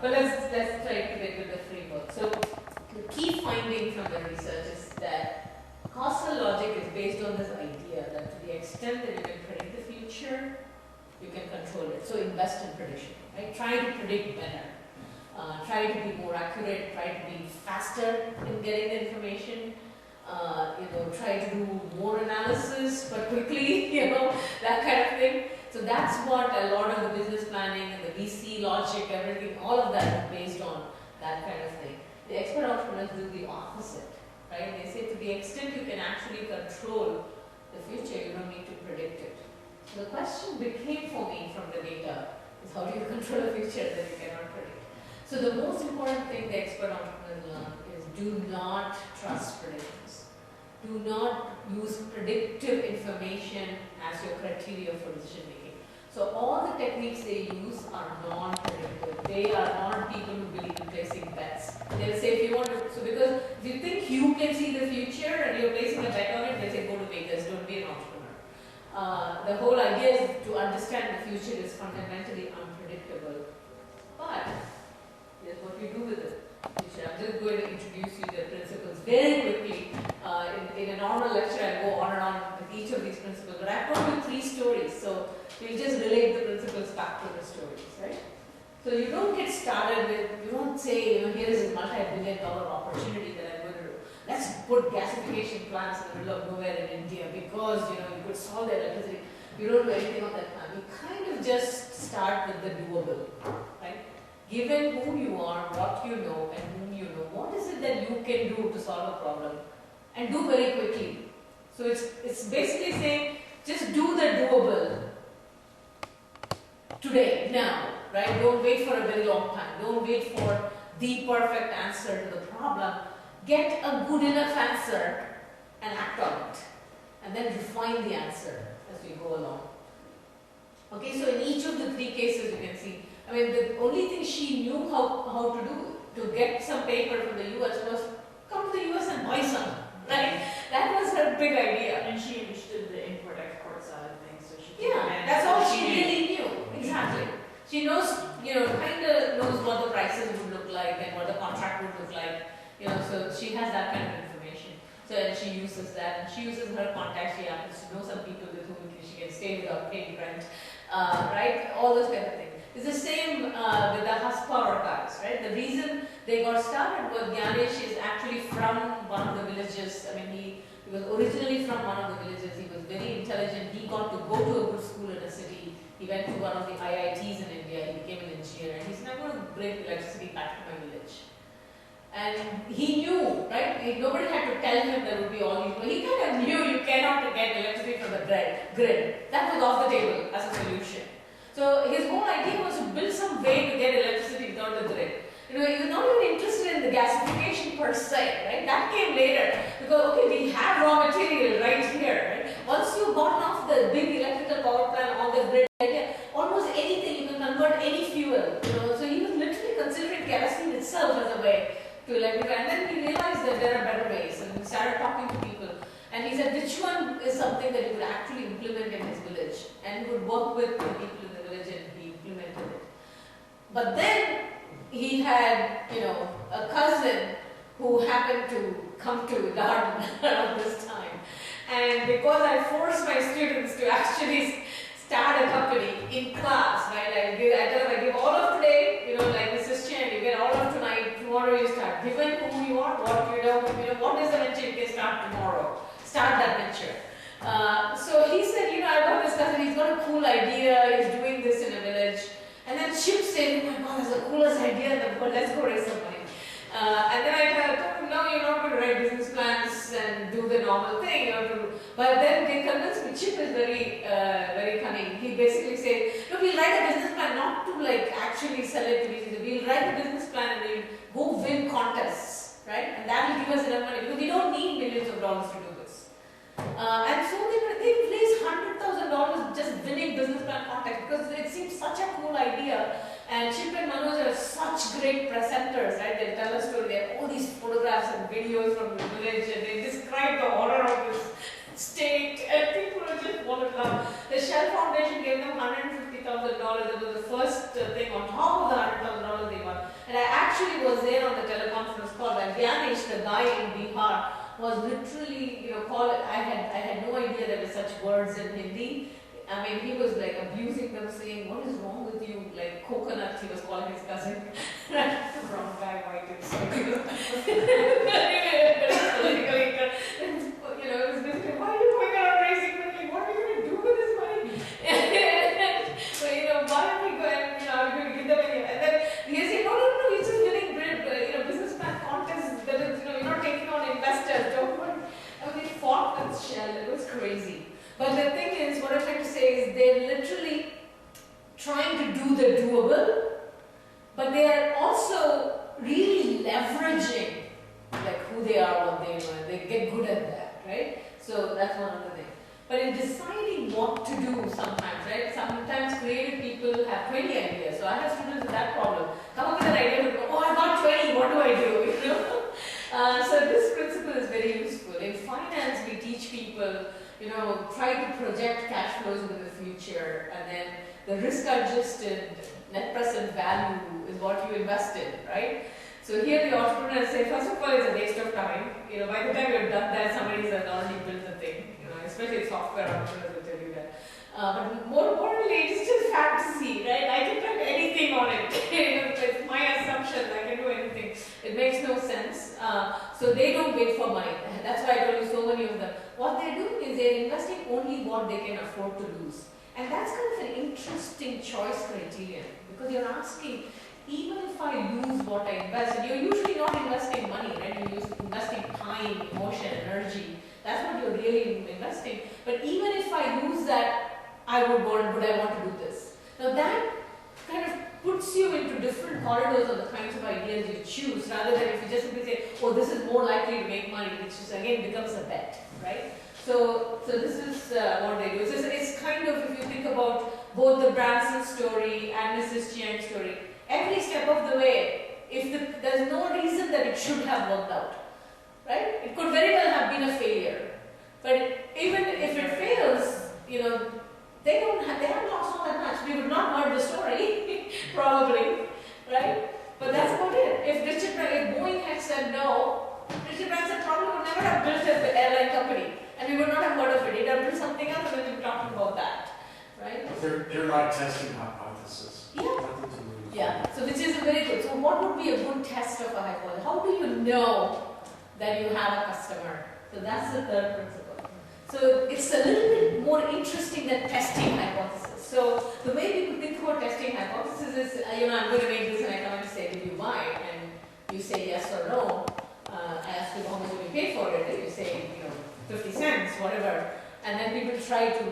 But let's try to get with the framework. So the key finding from the research is that causal logic is based on this idea that to the extent that you can predict the future, you can control it. So invest in prediction. Right? Try to predict better. Try to be more accurate. Try to be faster in getting the information. Try to do more analysis, but quickly. That kind of thing. So that's what a lot of the business planning and the VC logic, everything, all of that is based on that kind of thing. The expert entrepreneurs do the opposite, right? They say to the extent you can actually control the future, you don't need to predict it. So the question became for me from the data is how do you control a future that you cannot predict? So the most important thing the expert entrepreneurs learn is do not trust predictions. Do not use predictive information as your criteria for decision making. So all the techniques they use are non-predictive. They are not people who believe in placing bets. They'll say if you want to, so because if you think you can see the future and you're placing a bet on it, they'll say go to Vegas, don't be an entrepreneur. The whole idea is to understand the future is fundamentally unpredictable. But here's what you do with it. I'm just going to introduce you the principles very quickly In a normal lecture, I go on and on with each of these principles, but I've told you 3 stories, so we'll just relate the principles back to the stories, right? So you don't get started with, you don't say, here is a multi-billion-dollar opportunity that I'm going to do. Let's put gasification plants in the middle of nowhere in India because, you could solve the electricity. You don't do anything on that plan. You kind of just start with the doable, right? Given who you are, what you know, and whom you know, what is it that you can do to solve a problem? And do very quickly. So it's basically saying, just do the doable today, now, right? Don't wait for a very long time. Don't wait for the perfect answer to the problem. Get a good enough answer and act on it. And then refine the answer as we go along. Okay, so in each of the 3 cases you can see, the only thing she knew how to do to get some paper from the US was come to the US and buy some, right? That was her big idea. And she understood the import-export side of things, so she That's all she really knew. Exactly. She knows, kind of knows what the prices would look like and what the contract would look like. So she has that kind of information. So and she uses that, and she uses her contacts. She happens to know some people with whom she can stay without paying rent, right? All those kind of things. It's the same with the Haspa archives, right? The reason they got started was Gyanesh is actually from one of the villages. He was originally from one of the villages. He was very intelligent. He got to go to a good school in a city. He went to one of the IITs in India. He became an engineer, and he said, I'm going to bring electricity back to my village. And he knew, right? Nobody had to tell him there would be all these. Well, he kind of knew you cannot get electricity from the grid. That was off the table as a solution. So his whole idea was to build some way to get electricity without the grid. He was not even interested in the gasification per se, right? That came later because, okay, we have raw material right here, right? Once you've gotten off the big electrical power plant on the grid, almost anything, you can convert any fuel, So he was literally considering kerosene itself as a way to electrify. And then he realized that there are better ways, and he started talking to people. And he said, which one is something that he would actually implement in his village? And he would work with the people in the village, and he implemented it. But then he had, a cousin who happened to come to garden around this time. And because I forced my students to actually start a company in class, right? I tell them, I give all of today, like Mrs. Chen, you get all of tonight, tomorrow you start. Given who you are, what you know, what is the venture you can start tomorrow. Start that venture. So he said, I got this cousin, he's got a cool idea, he's doing this in a village. And then Chip said, oh my God, that's the coolest idea in the world, let's go raise some money. And then I told him, no, you're not going to write business plans and do the normal thing. But then they convinced me, Chip is very cunning. He basically said, no, we'll write a business plan, not to actually sell it to me. We'll write a business plan and we'll go win contests, right? And that will give us enough money because we don't need millions of dollars to do this. And so they raised $100,000 just winning business plan contests because it seemed such a cool idea. And Chip and Manoj are such great presenters, right? They tell a story, they have all these photographs and videos from the village, and they describe the horror of this state, and people are just fall in love. The Shell Foundation gave them $150,000. That was the first thing on top of the $100,000 they got. And I actually was there on the teleconference call, and Gyanesh, the guy in Bihar, was literally, I had no idea there were such words in Hindi. He was abusing them, saying, what is wrong with you? Like coconut, he was calling his cousin. Wrong guy, white, it's politically, it was basically, why are you going around raising money? What are you going to do with this money? So, why don't we go and, I'm going to give them money? And then he said, no, you're just winning business plan contests, that is, you're not taking on investors, don't worry. They fought with Shell, it was crazy. But the thing is, what I'm trying to say is they're literally trying to do the doable, but they are also really leveraging who they are, what they know, and they get good at that, right? So that's one other thing. But in deciding what to do sometimes, right? Sometimes creative people have 20 ideas. So I have students with that problem. Come up with an idea and go, oh, I got 20, what do I do? So this principle is very useful. In finance, we teach people, try to project cash flows into the future, and then the risk-adjusted net present value is what you invest in, right? So here the entrepreneurs say, first of all, it's a waste of time. by the time you're done that, somebody's already built the thing. Especially software entrepreneurs will tell you that. But more importantly, it's just fantasy, right? I can put anything on it. It's my assumption. I can do anything. It makes no sense. So they don't wait for money. That's why I told you so many of them. What they're doing is they're investing only what they can afford to lose. And that's kind of an interesting choice criterion, because you're asking, even if I lose what I invest, and you're usually not investing money, right? You're investing time, emotion, energy. That's what you're really investing. But even if I lose that, would I want to do this? Now that kind of puts you into different corridors of the kinds of ideas you choose, rather than if you just simply say, oh, this is more likely to make money, which is again becomes a bet, right? So this is what they do. It's kind of, if you think about both the Branson story and Mrs. Chiang's story, every step of the way, there's no reason that it should have worked out, right? It could very well have been a failure. But even if it fails, they have lost all that much. We would not heard the story, probably, right? But that's about it. If Boeing had said no, Richard Branson probably would never have built an airline company, and we would not have heard of it. He'd have built something else, and we'd be talking about that, right? But they're not testing hypothesis. Yeah. Nothing to lose. Yeah. So which is very good. So what would be a good test of a hypothesis? How do you know that you have a customer? So that's the third principle. So it's a little bit more interesting than testing hypothesis. So the way people think about testing hypothesis is, I'm going to make this and I come and say, did you buy it? And you say yes or no. I ask you how much will you pay for it? And you say, 50 cents, whatever. And then people try to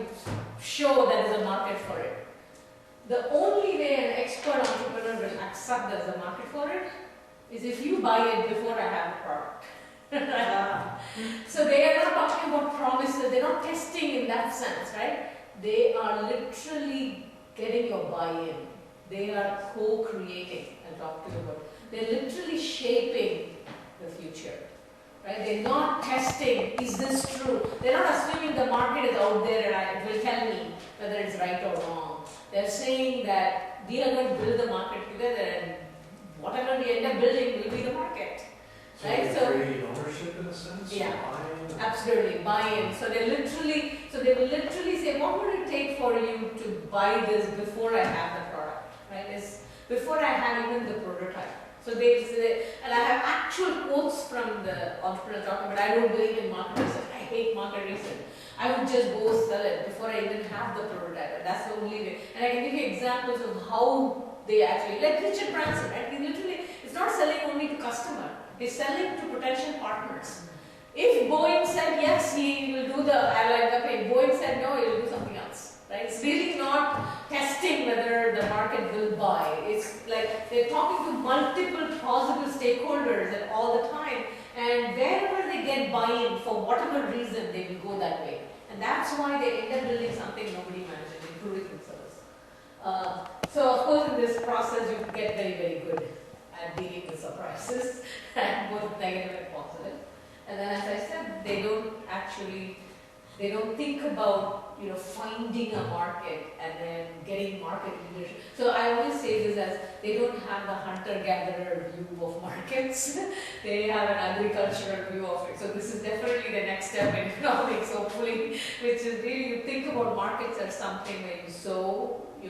show that there's a market for it. The only way an expert entrepreneur will accept there's a market for it is if you buy it before I have a product. So they are not talking about promises, they're not testing in that sense, right? They are literally getting your buy-in. They are co-creating, I'll talk to you about. They're literally shaping the future, right? They're not testing, is this true? They're not assuming the market is out there and it will tell me whether it's right or wrong. They're saying that we are going to build the market together, and whatever we end up building will be the market. So right? they're creating ownership in a sense? Yeah. Buy-in? Absolutely, buy-in. So they will literally say, what would it take for you to buy this before I have the product, right? Before I have even the prototype. So they say, and I have actual quotes from the entrepreneur talking, but I don't believe in market research. I hate market research. I would just go sell it before I even have the prototype. That's the only way. And I can give you examples of how they actually, like Richard Branson, right? He literally, it's not selling only to customer. He's selling to potential partners. If Boeing said yes, he will do the airline company. If Boeing said no, he will do something else. Right? It's really not testing whether the market will buy. It's like they're talking to multiple possible stakeholders at all the time, and wherever they get buy-in for whatever reason, they will go that way. And that's why they end up building something nobody imagined, including themselves. So of course, in this process, you get very, very good at dealing with surprises, both negative and positive. And then, as I said, they don't think about finding a market and then getting market leadership. So I always say this as they don't have the hunter-gatherer view of markets. They have an agricultural view of it. So this is definitely the next step in economics, hopefully, which is really you think about markets as something where you sow, you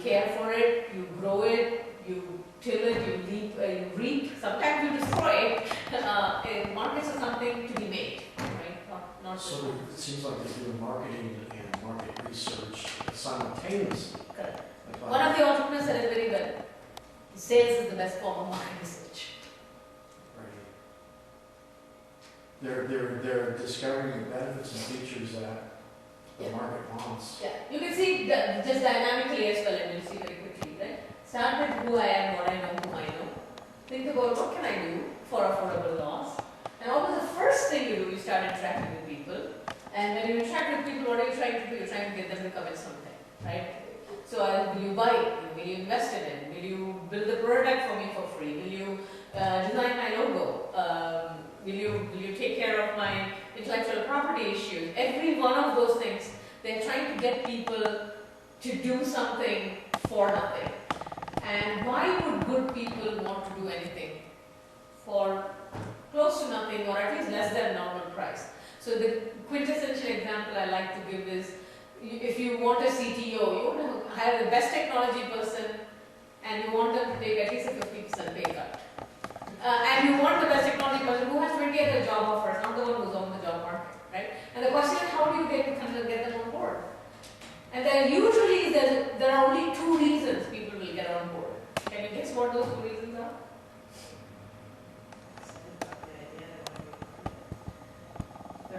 care for it, you grow it, you till it, you reap, sometimes you destroy it. Markets are something to be made, right? Not So it seems like they're doing marketing and market research simultaneously. correct. Like One of the entrepreneurs said it very well. Sales is the best form of market research. Right. They're discovering the benefits and features that the market wants. Yeah, you can see just dynamically as well, and you'll see very quickly, right? Start with who I am, what I know, whom I know. Think about what can I do for affordable loss. And what was the first thing you do? You start interacting with people. And when you interact with people, what are you trying to do? You're trying to get them to commit something, right? So will you buy it? Will you invest in it? Will you build the product for me for free? Will you design my logo? Will you take care of my intellectual property issues? Every one of those things, they're trying to get people to do something for nothing. And why would good people want to do anything for close to nothing or at least less than normal price. So the quintessential example I like to give is, if you want a CTO, you want to hire the best technology person and you want them to take at least a 50% pay cut. And you want the best technology person who has 20 other job offers, not the one who's on the job market, right? And the question is, how do you get them on board? And there are only two reasons people will get on board. Can you guess what those two reasons are?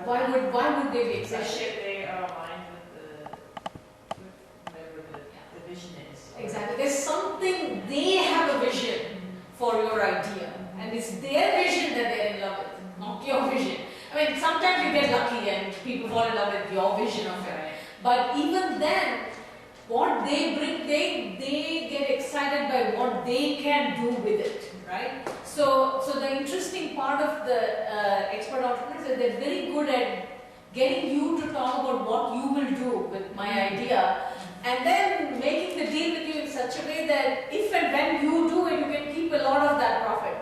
Why would they be excited? They are aligned with whatever the vision is. Exactly. There's something, they have a vision for your idea. And it's their vision that they're in love with, not your vision. I mean, sometimes you get lucky and people fall in love with your vision of it. But even then, what they bring, they get excited by what they can do with it, right? So the interesting part of the expert entrepreneurs is they're very good at getting you to talk about what you will do with my idea, and then making the deal with you in such a way that if and when you do it, you can keep a lot of that profit,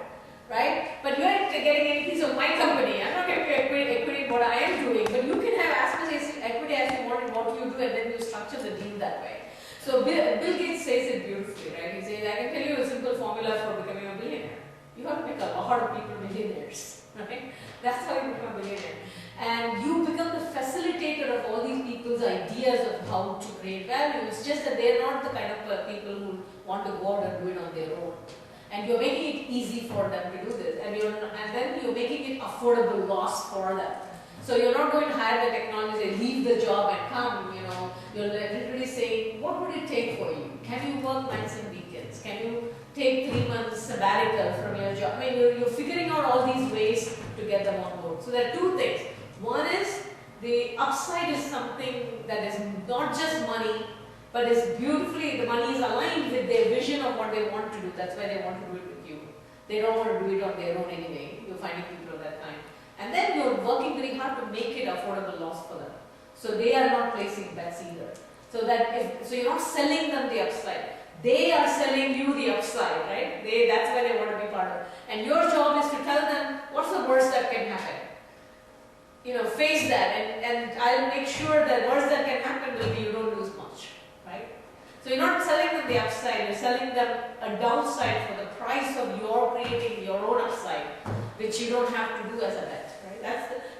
right? But you aren't getting any piece of my company. I'm not going to equity what I am doing, but you can have as much equity as you want in what you do, and then you structure the deal that way. So Bill Gates says it beautifully, right? He says, I can tell you a simple formula for becoming a billionaire. You have to make a lot of people millionaires, right? That's how you become a billionaire. And you become the facilitator of all these people's ideas of how to create value. It's just that they're not the kind of people who want to go out and do it on their own. And you're making it easy for them to do this. And then you're making it affordable loss for them. So you're not going to hire the technology and leave the job and come, You're literally saying, what would it take for you? Can you work nights and weekends? Can you take 3 months sabbatical from your job? I mean, you're figuring out all these ways to get them on board. So there are two things. One is the upside is something that is not just money, but is beautifully, the money is aligned with their vision of what they want to do. That's why they want to do it with you. They don't want to do it on their own anyway. You're finding people of that kind. And then you're working very hard to make it affordable loss for them. So they are not placing bets either. So you're not selling them the upside. They are selling you the upside, right? That's where they want to be part of. And your job is to tell them what's the worst that can happen. Face that, and I'll make sure that worst that can happen will be you don't lose much, right? So you're not selling them the upside, you're selling them a downside for the price of your creating your own upside, which you don't have to do as a bet, right?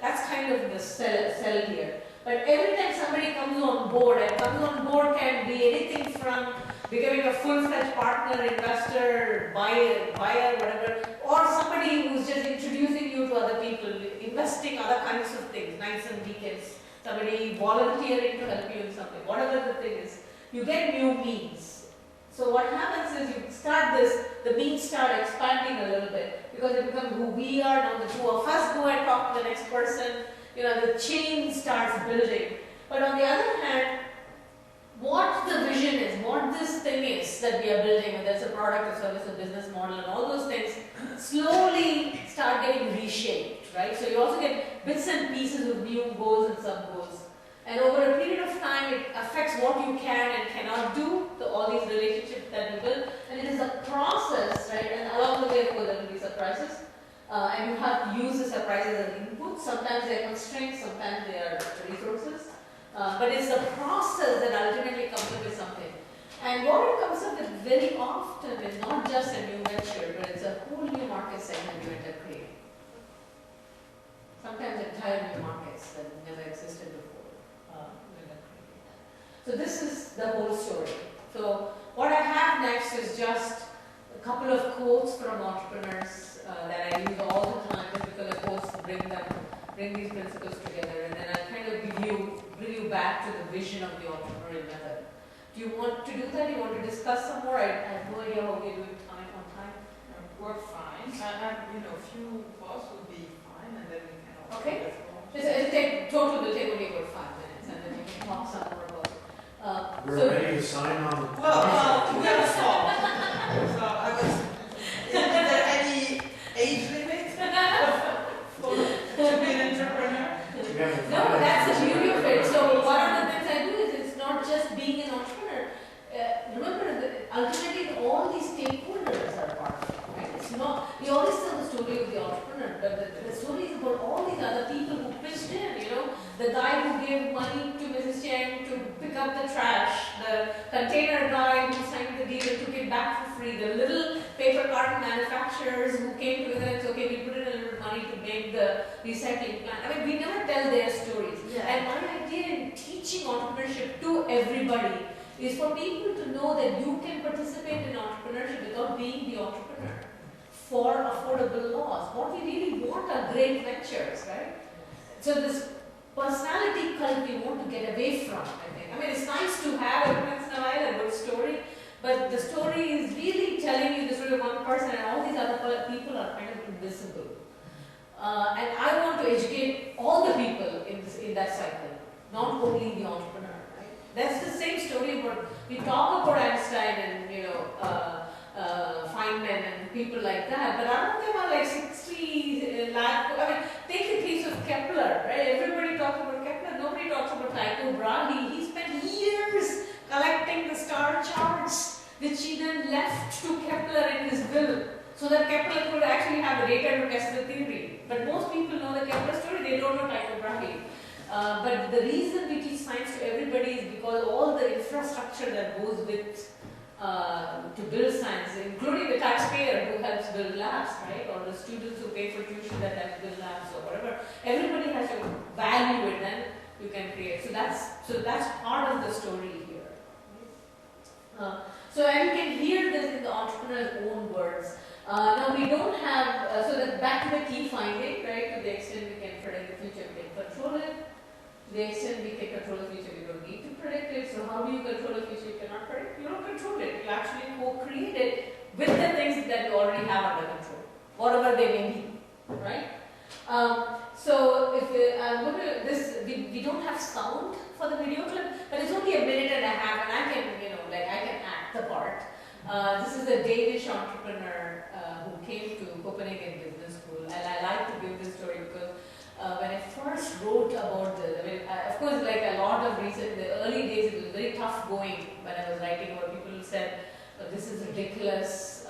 That's kind of the sell here. But every time somebody comes on board, and comes on board can be anything from becoming a full-fledged partner, investor, buyer, whatever, or somebody who's just introducing you to other people, investing other kinds of things, nights and weekends, somebody volunteering to help you in something, whatever the thing is, you get new means. So what happens is you start the means start expanding a little bit, because it becomes who we are, now the two of us go and talk to the next person, the chain starts building. But on the other hand, what the vision is, what this thing is that we are building, whether it's a product, a service, a business model, and all those things, slowly start getting reshaped, right? So you also get bits and pieces of new goals and sub-goals. And over a period of time, it affects what you can and cannot do, all these relationships that you build. And it is a process, right? And along the way, of course, there will be surprises. And you have to use the surprises as input. Sometimes they are constraints, sometimes they are resources. But it's the process that ultimately comes up with something. And what it comes up with very often is not just a new venture, but it's a whole new market segment you end up creating. Sometimes entire new markets that never existed before. So this is the whole story. So what I have next is just a couple of quotes from entrepreneurs that I use all the time, typical quotes to bring these principles together, and then I'll kind of bring you back to the vision of the entrepreneurial method. Do you want to do that? Do you want to discuss some more? I have no idea how we're doing time on time. We're fine. A few thoughts would be fine, and then we can also. Okay. Total will take only about 5 minutes, and then you can talk some more about. We're ready to sign on the. Well, we have a song. So is there any age limit to be an entrepreneur? No, that's the beauty of it. So one of the things I do is it's not just being an entrepreneur. Remember that ultimately all these stakeholders are part of it. Right? It's not, we always tell the story of the entrepreneur, but the up the trash, the container guy who signed the deal and took it back for free, the little paper carton manufacturers who came together and said, okay, we put in a little money to make the recycling plant. I mean, we never tell their stories. Yeah. And my idea in teaching entrepreneurship to everybody is for people to know that you can participate in entrepreneurship without being the entrepreneur for affordable laws. What we really want are great ventures, right? So this personality cult we want to get away from, I think. I mean, it's nice to have every once in a while a good story, but the story is really telling you the story of one person and all these other people are kind of invisible. And I want to educate all the people in that cycle, not only the entrepreneur, right? That's the same story about, we talk about Einstein and, Feynman and people like that, but none of them are like 60 lakh, I mean, take the case of Kepler, right? Everybody talks about Kepler, nobody talks about Tycho Brahe. He spent years collecting the star charts, which he then left to Kepler in his will, so that Kepler could actually have the data to test the theory. But most people know the Kepler story, they don't know Tycho Brahe. But the reason we teach science to everybody is because all the infrastructure that goes with to build science, including the taxpayer who helps build labs, right? Or the students who pay for tuition that help build labs or whatever. Everybody has to value it, then you can create. So that's part of the story here. So and you can hear this in the entrepreneur's own words. Now we don't have, so that back to the key finding, right? To the extent we can predict the future, we can control it. To the extent we can control the future, we don't need to predict it. So how do you control the future you cannot predict? You don't control it. You actually co-create it with the things that you already have under control, whatever they may be, right? So if I'm going to, we don't have sound for the video clip, but it's only a minute and a half, and I can, I can act the part. This is a Danish entrepreneur who came to Copenhagen Business School, and I like to give this story because when I first wrote about this, of course, like a lot of research, the early days it was very tough going when I was writing about people who said, this is ridiculous,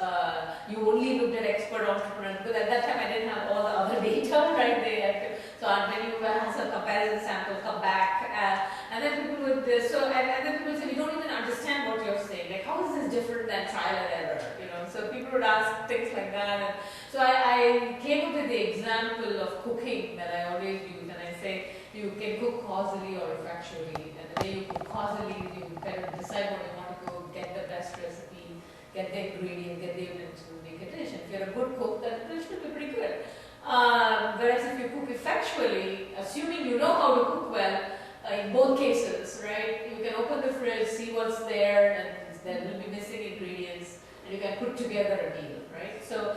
you only looked at expert entrepreneurs, because at that time I didn't have all the other data, right? So when you have some comparison sample, come back, and then people would, and then people say, we don't even understand what you're saying, like how is this different than trial and error, so people would ask things like that, and so I came up with the example of cooking that I always use, and I say, you can cook causally or effectually, and the way you cook causally, you kind of decide what you want to go, get the best recipe, get the ingredients, get the units to make a dish. And if you're a good cook, then the dish will be pretty good. Whereas if you cook effectually, assuming you know how to cook well, in both cases, right, you can open the fridge, see what's there, and there will be missing ingredients, and you can put together a meal, right? So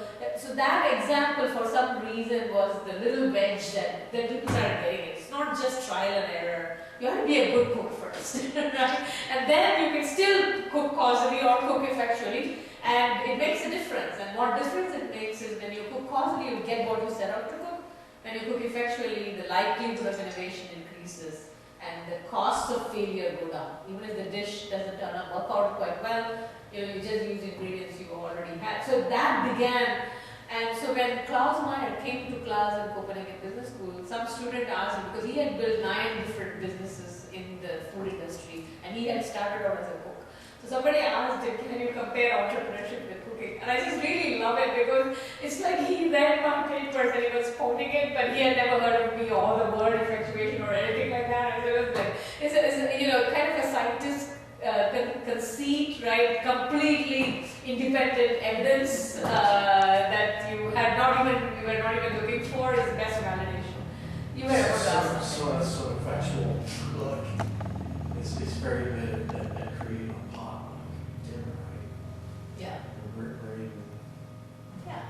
that example, for some reason, was the little wedge that people started getting it. It's not just trial and error. You have to be a good cook first, right? And then you can still cook causally or cook effectually, and it makes a difference. And what difference it makes is when you cook causally, you get what you set out to cook. When you cook effectually, the likelihood of innovation increases, and the costs of failure go down. Even if the dish doesn't work out quite well, you just use ingredients you already had. So that began. And so when Klaus Meyer came to class in Copenhagen Business School, some student asked him, because he had built 9 different businesses in the food industry, and he had started out as a cook. So somebody asked him, can you compare entrepreneurship with cooking? And I just really love it, because it's like he read my papers and he was quoting it, but he had never heard of me or the word effectuation or anything like that. And it was like, it's kind of a scientist conceit, right? Completely independent evidence that you were not even looking for is best validation. You were about to ask something. So Effectual look is very good at creating a pot dinner, right? Yeah. Very Yeah.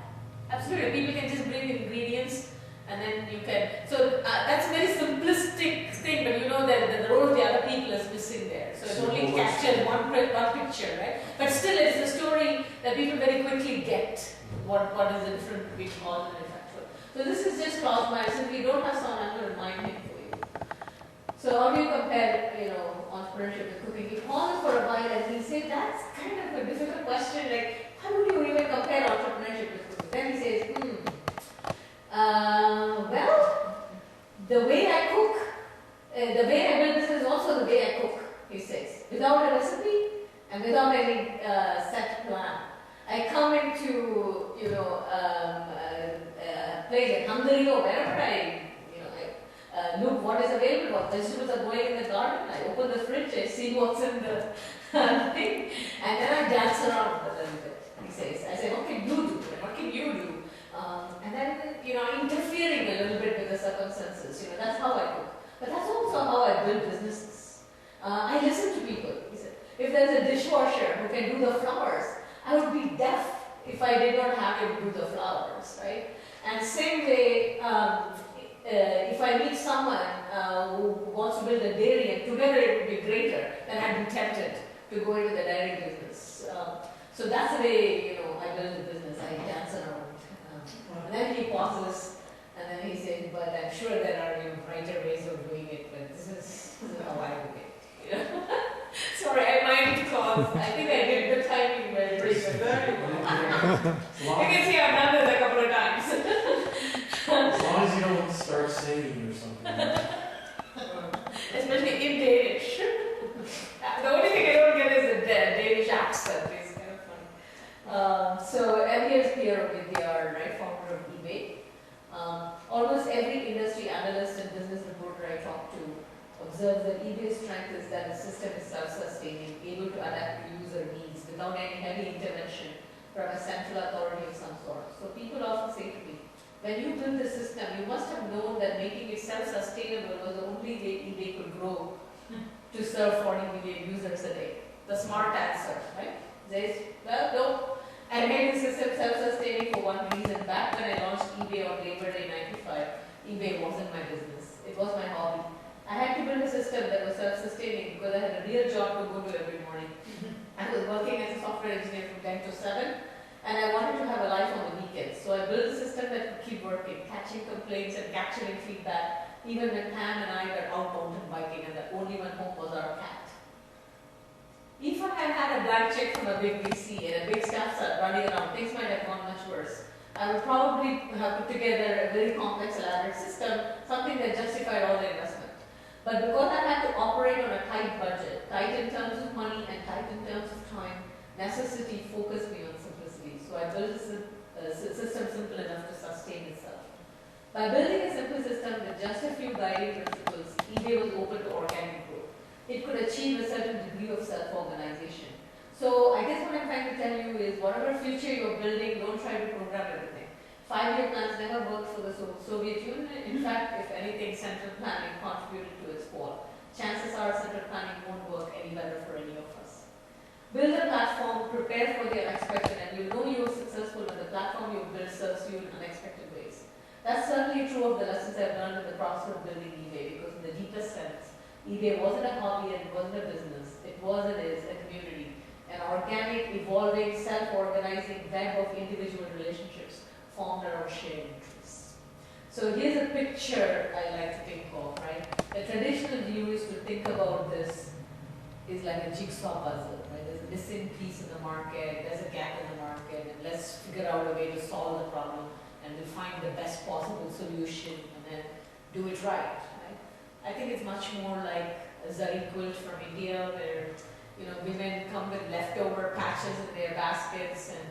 Absolutely. People can just bring ingredients. And then you can, so that's a very simplistic thing, but you know that the role of the other people is missing there. So it only captures one picture, right? But still it's a story that people very quickly get what is the difference between cause and effectual. So this is just Klaus Meyer. Since we don't have someone, I'm going to remind him for you. So how do you compare, entrepreneurship with cooking? He paused for a while and he said, that's kind of a difficult question, like, how would you even compare entrepreneurship with cooking? Then he says, well, the way I cook, the way I build this is also the way I cook, he says. without a recipe and without any set plan. I come into, place like Hungary or wherever I look what is available, what vegetables are going in the garden. I open the fridge, I see what's in the thing, and then I dance around a little bit. He says, I say, what can you do? And what can you do? And then, interfering a little bit with the circumstances. That's how I cook. But that's also how I build businesses. I listen to people. He said, if there's a dishwasher who can do the flowers, I would be deaf if I did not have him do the flowers, right? And same way, if I meet someone who wants to build a dairy and together it would be greater, then I'd be tempted to go into the dairy business. So that's the way, I build the business. I dance around. And then he pauses and then he says, but I'm sure there are brighter ways of doing it, but this is how I do it. Sorry, I might cause. I think I did the timing very good. You can see I've done this a couple of times. As long as you don't start singing or something. Especially in Danish. The only thing I don't get is the Danish accent. It's kind of funny. And here's Pierre Vidyar, right, founder of eBay. Almost every industry analyst and business reporter I talk to observes that eBay's strength is that the system is self-sustaining, able to adapt to user needs without any heavy intervention from a central authority of some sort. So people often say to me, when you build the system, you must have known that making it self-sustainable was the only way eBay could grow to serve 40 million users a day. The smart answer, right? Says, well, no. I made the system self-sustaining for one reason. Back when I launched eBay on Labor Day '95, eBay wasn't my business. It was my hobby. I had to build a system that was self-sustaining because I had a real job to go to every morning. I was working as a software engineer from 10 to 7, and I wanted to have a life on the weekends. So I built a system that could keep working, catching complaints and capturing feedback, even when Pam and I were out mountain biking and the only one home was our cat. If I had had a blank check from a big VC and a big staff running around, things might have gone much worse. I would probably have put together a very complex elaborate system, something that justified all the investment. But because I had to operate on a tight budget, tight in terms of money and tight in terms of time, necessity focused me on simplicity. So I built a system simple enough to sustain itself. By building a simple system with just a few guiding principles, eBay was open to organic growth. It could achieve a certain degree of self-organization. So I guess what I'm trying to tell you is whatever future you're building, don't try to program everything. 5-year plans never worked for the Soviet Union. In fact, if anything, central planning contributed to its fall. Chances are central planning won't work any better for any of us. Build a platform, prepare for the unexpected, and you'll know you're successful when the platform you build serves you in unexpected ways. That's certainly true of the lessons I've learned in the process of building eBay, because in the deepest sense, eBay wasn't a hobby and it wasn't a business. It was and is a community, an organic, evolving, self-organizing web of individual relationships formed around shared interests. So here's a picture I like to think of, right? The traditional view is to think about this is like a jigsaw puzzle, right? There's a missing piece in the market, there's a gap in the market, and let's figure out a way to solve the problem and we'll find the best possible solution and then do it right? I think it's much more like a zari quilt from India where women come with leftover patches in their baskets and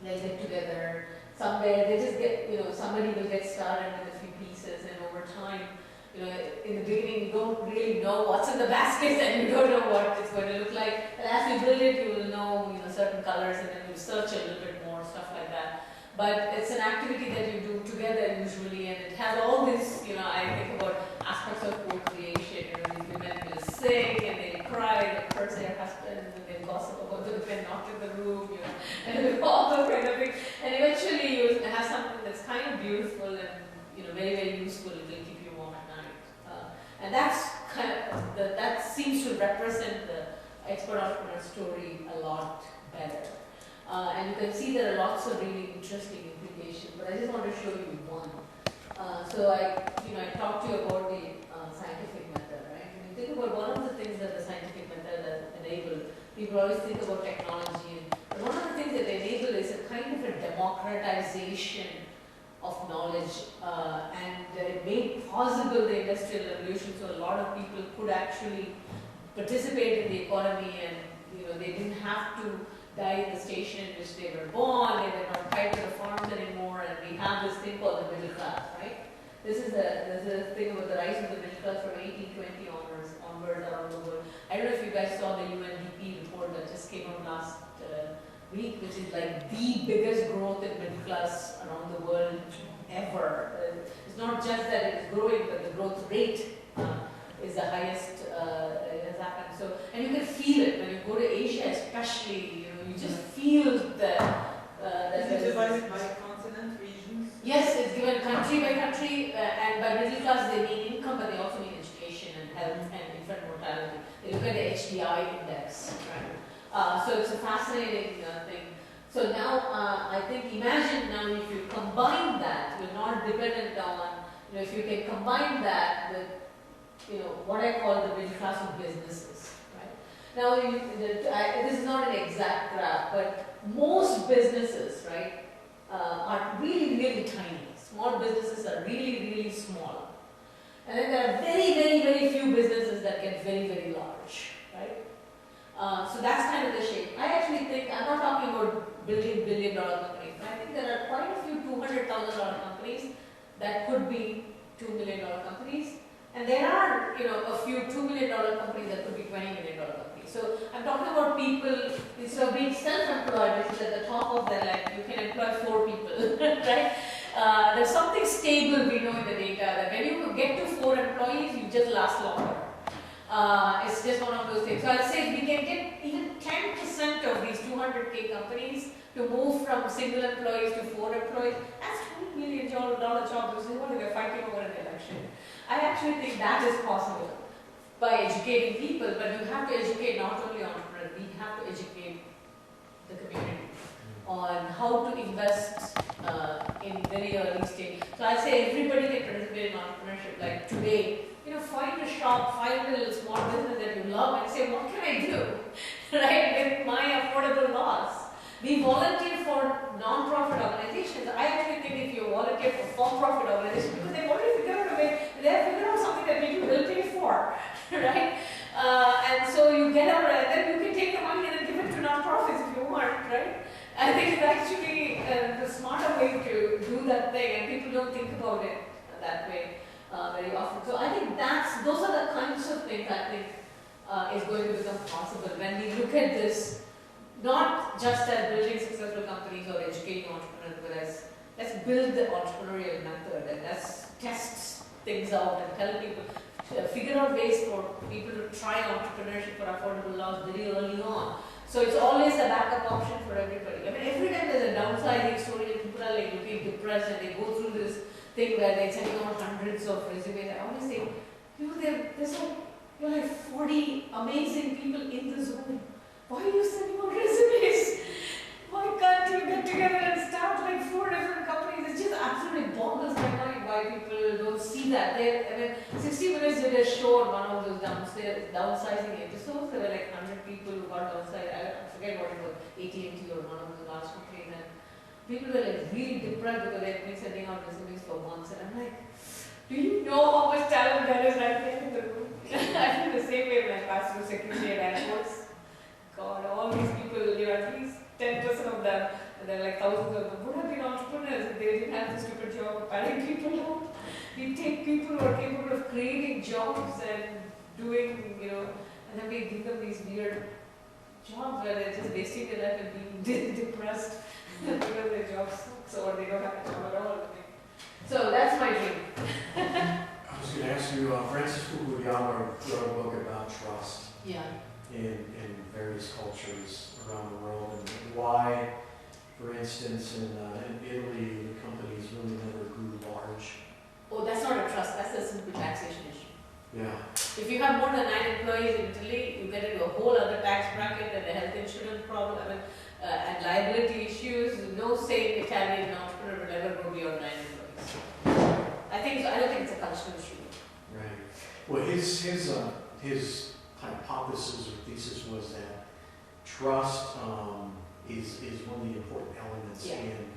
they'll get together. Somewhere they just get, somebody will get started with a few pieces and over time, in the beginning you don't really know what's in the basket and you don't know what it's going to look like. But as you build it, you will know, certain colors and then you search a little bit more, stuff like that. But it's an activity that you do together usually, and it has all this, I think about aspects of co-creation. These women will sing and they'll cry, they'll curse their husbands, and they'll gossip about the men not in the room, and all those kind of things. And eventually you have something that's kind of beautiful and, very, very useful. It will keep you warm at night. And that's that seems to represent the expert entrepreneur story a lot better. And you can see there are lots of really interesting implications, but I just want to show you one. So I talked to you about the scientific method, right? When you think about one of the things that the scientific method has enabled, people always think about technology, but one of the things that they enable is a kind of a democratization of knowledge, and it made possible the Industrial Revolution, so a lot of people could actually participate in the economy, and they didn't have to die in the station in which they were born. They were not tied to the farms anymore, and we have this thing called the middle class, right? This is the thing about the rise of the middle class from 1820 onwards around the world. I don't know if you guys saw the UNDP report that just came out last week, which is like the biggest growth in middle class around the world ever. It's not just that it's growing, but the growth rate is the highest has happened. So, and you can feel it when you go to Asia, especially. You just feel that. Is it divided by continent, regions? Yes, it's given country by country, and by middle class they mean income, but they also mean education and health and infant mortality. They look at the HDI index, right? So it's a fascinating thing. So now, I think, imagine now if you combine that, you're not dependent on, if you can combine that with, what I call the middle class of businesses, right? Now, this is not an exact graph, but most businesses, right, are really, really tiny. Small businesses are really, really small. And then there are very, very, very few businesses that get very, very large, right? So that's kind of the shape. I actually think, I'm not talking about billion-dollar companies, but I think there are quite a few $200,000 companies that could be $2 million companies. And there are, a few $2 million companies that could be $20 million companies. So I'm talking about people, instead of being self-employed, which is at the top of their life, you can employ 4 people, right? There's something stable we know in the data, that when you get to 4 employees, you just last longer. It's just one of those things. So I'll say if we can get even 10% of these 200K companies to move from single employees to 4 employees, that's $20 million jobs. This is what they're fighting over an election. I actually think that is possible by educating people, but you have to educate not only entrepreneurs, we have to educate the community on how to invest in very early stage. So I say everybody can participate in entrepreneurship. Like today, find a shop, find a little small business that you love and say, what can I do, right, with my affordable loss? We volunteer for non-profit organizations. I actually think if you volunteer for for-profit organizations, because they've already figured out a way, they've figured out something that people will pay for, right? And so you get out, and then you can take the money and then give it to non-profits if you want, right? I think it's actually the smarter way to do that thing, and people don't think about it that way very often. So I think those are the kinds of things I think is going to become possible when we look at this, not just as building successful companies or educating entrepreneurs, but as let's build the entrepreneurial method and let's test things out and tell people, figure out ways for people to try entrepreneurship for affordable loss very early on. So it's always a backup option for everybody. I mean, every time there's a downsizing story and people are like looking depressed and they go through this thing where they're sending out hundreds of resumes, I always say, there's like 40 amazing people in the Zoom. Why are you sending out resumes? Why can't you get together and start like 4 different companies? It just absolutely boggles my mind why people don't see that. 60 Minutes did a show on one of those downsizing episodes. There were like 100 people who got downsized. I forget what it was, AT&T or one of the large companies. And people were like really depressed because they've been sending out resumes for months. And I'm like, do you know how much talent there is right there in the room? I feel the same way when I pass through security at airports. God, all these people, at least 10% of them, and there are like thousands of them, would have been entrepreneurs if they didn't have this stupid job of patting people out. We take people who are capable of creating jobs and doing, and then we give them these weird jobs where they're just wasting their life and being depressed because their job sucks or they don't have a job at all. So that's my dream. I was going to ask you, Francis Fukuyama wrote a book about trust. Yeah. In various cultures around the world, and why, for instance, in Italy, the companies really never grew large. Oh, that's not a trust, that's a simple taxation issue. Yeah. If you have more than 9 employees in Italy, you get into a whole other tax bracket and a health insurance problem and liability issues. No sane Italian entrepreneur will ever go beyond 9 employees. I don't think it's a cultural issue. Right. Well, his hypothesis or thesis was that trust is one of the important elements in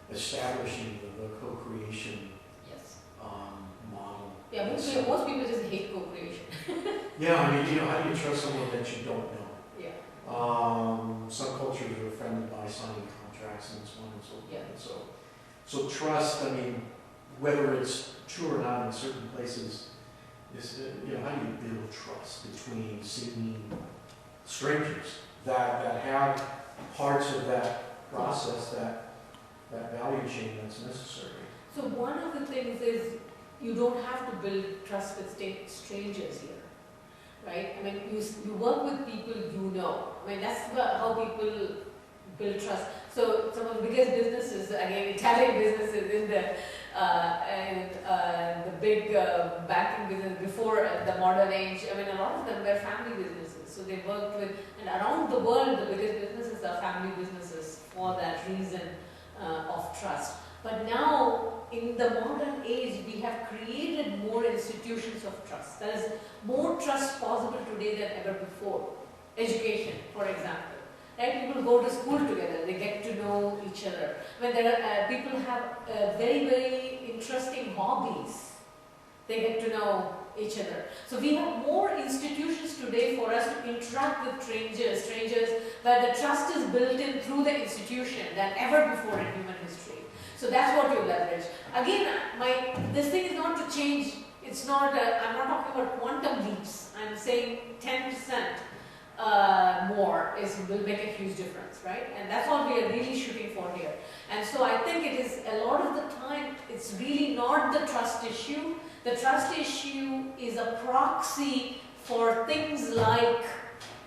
establishing the co-creation Yes. model. Yeah, most people just hate co-creation. Yeah, I mean, how do you trust someone that you don't know? Yeah. Some cultures are offended by signing contracts and so on and so forth. Yeah. And so trust, I mean, whether it's true or not in certain places, is, how do you build trust between seeming strangers that have parts of that process, that value chain that's necessary? So one of the things is you don't have to build trust with strangers here, right? I mean, you work with people you know. I mean, that's how people build trust. So some of the biggest businesses, again, Italian businesses in the big banking business before the modern age, I mean, a lot of them were family businesses. So they worked with, and around the world, the biggest businesses are family businesses for that reason of trust. But now, in the modern age, we have created more institutions of trust. There is more trust possible today than ever before. Education, for example. Right? People go to school together, they get to know each other. When people have very, very interesting hobbies, they get to know each other. So we have more institutions today for us to interact with strangers where the trust is built in through the institution than ever before in human history. So that's what you leverage. Again, this thing is not to change, it's not, I'm not talking about quantum leaps. I'm saying 10% more will make a huge difference, right? And that's what we are really shooting for here. And so I think it is, a lot of the time, it's really not the trust issue. The trust issue is a proxy for things like,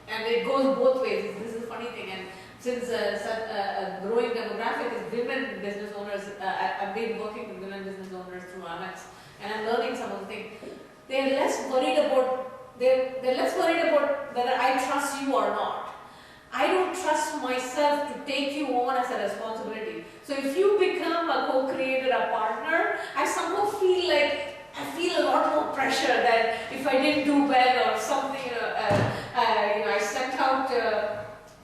and it goes both ways, this is a funny thing, and since a growing demographic is women business owners, I've been working with women business owners through Amex, and I'm learning some of the things. They're less worried about whether I trust you or not. I don't trust myself to take you on as a responsibility. So if you become a co-creator, a partner, I somehow feel like I feel a lot more pressure that if I didn't do well or something, I sent out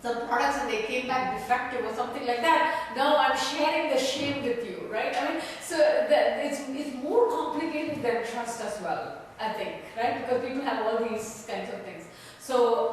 some products and they came back defective or something like that. Now I'm sharing the shame with you, right? I mean, so it's more complicated than trust as well, I think, right? Because people have all these kinds of things. So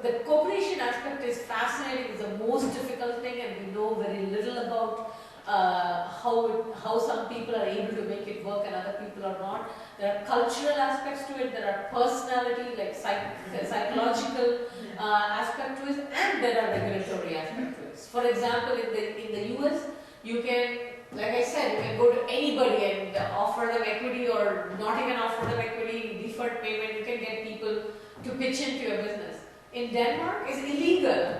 the cooperation aspect is fascinating. It's the most difficult thing, and we know very little about how some people are able to make it work and other people are not. There are cultural aspects to it, there are personality, like psychological aspect to it, and there are regulatory aspects to it. For example, in the US, you can, like I said, you can go to anybody and offer them equity or not even offer them equity, deferred payment. You can get people to pitch into your business. In Denmark, it's illegal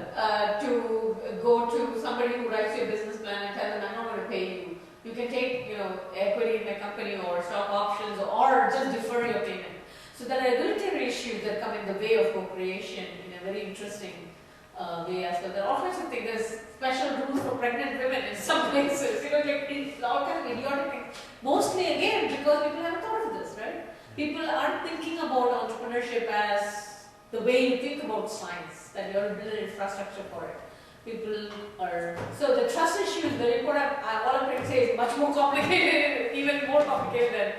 to go to somebody who writes your business plan and tell them, I'm not going to pay you. You can take, equity in my company or stock options or just defer your payment. So there are regulatory issues that come in the way of co-creation in a very interesting way as well. There are all kinds of things. There's special rules for pregnant women in some places. All kinds of idiotic things. Mostly again because people haven't thought of this, right? People aren't thinking about entrepreneurship as the way you think about science, that you have to build an infrastructure for it. People are, so the trust issue is very important. All I'm trying to say is much more complicated, even more complicated than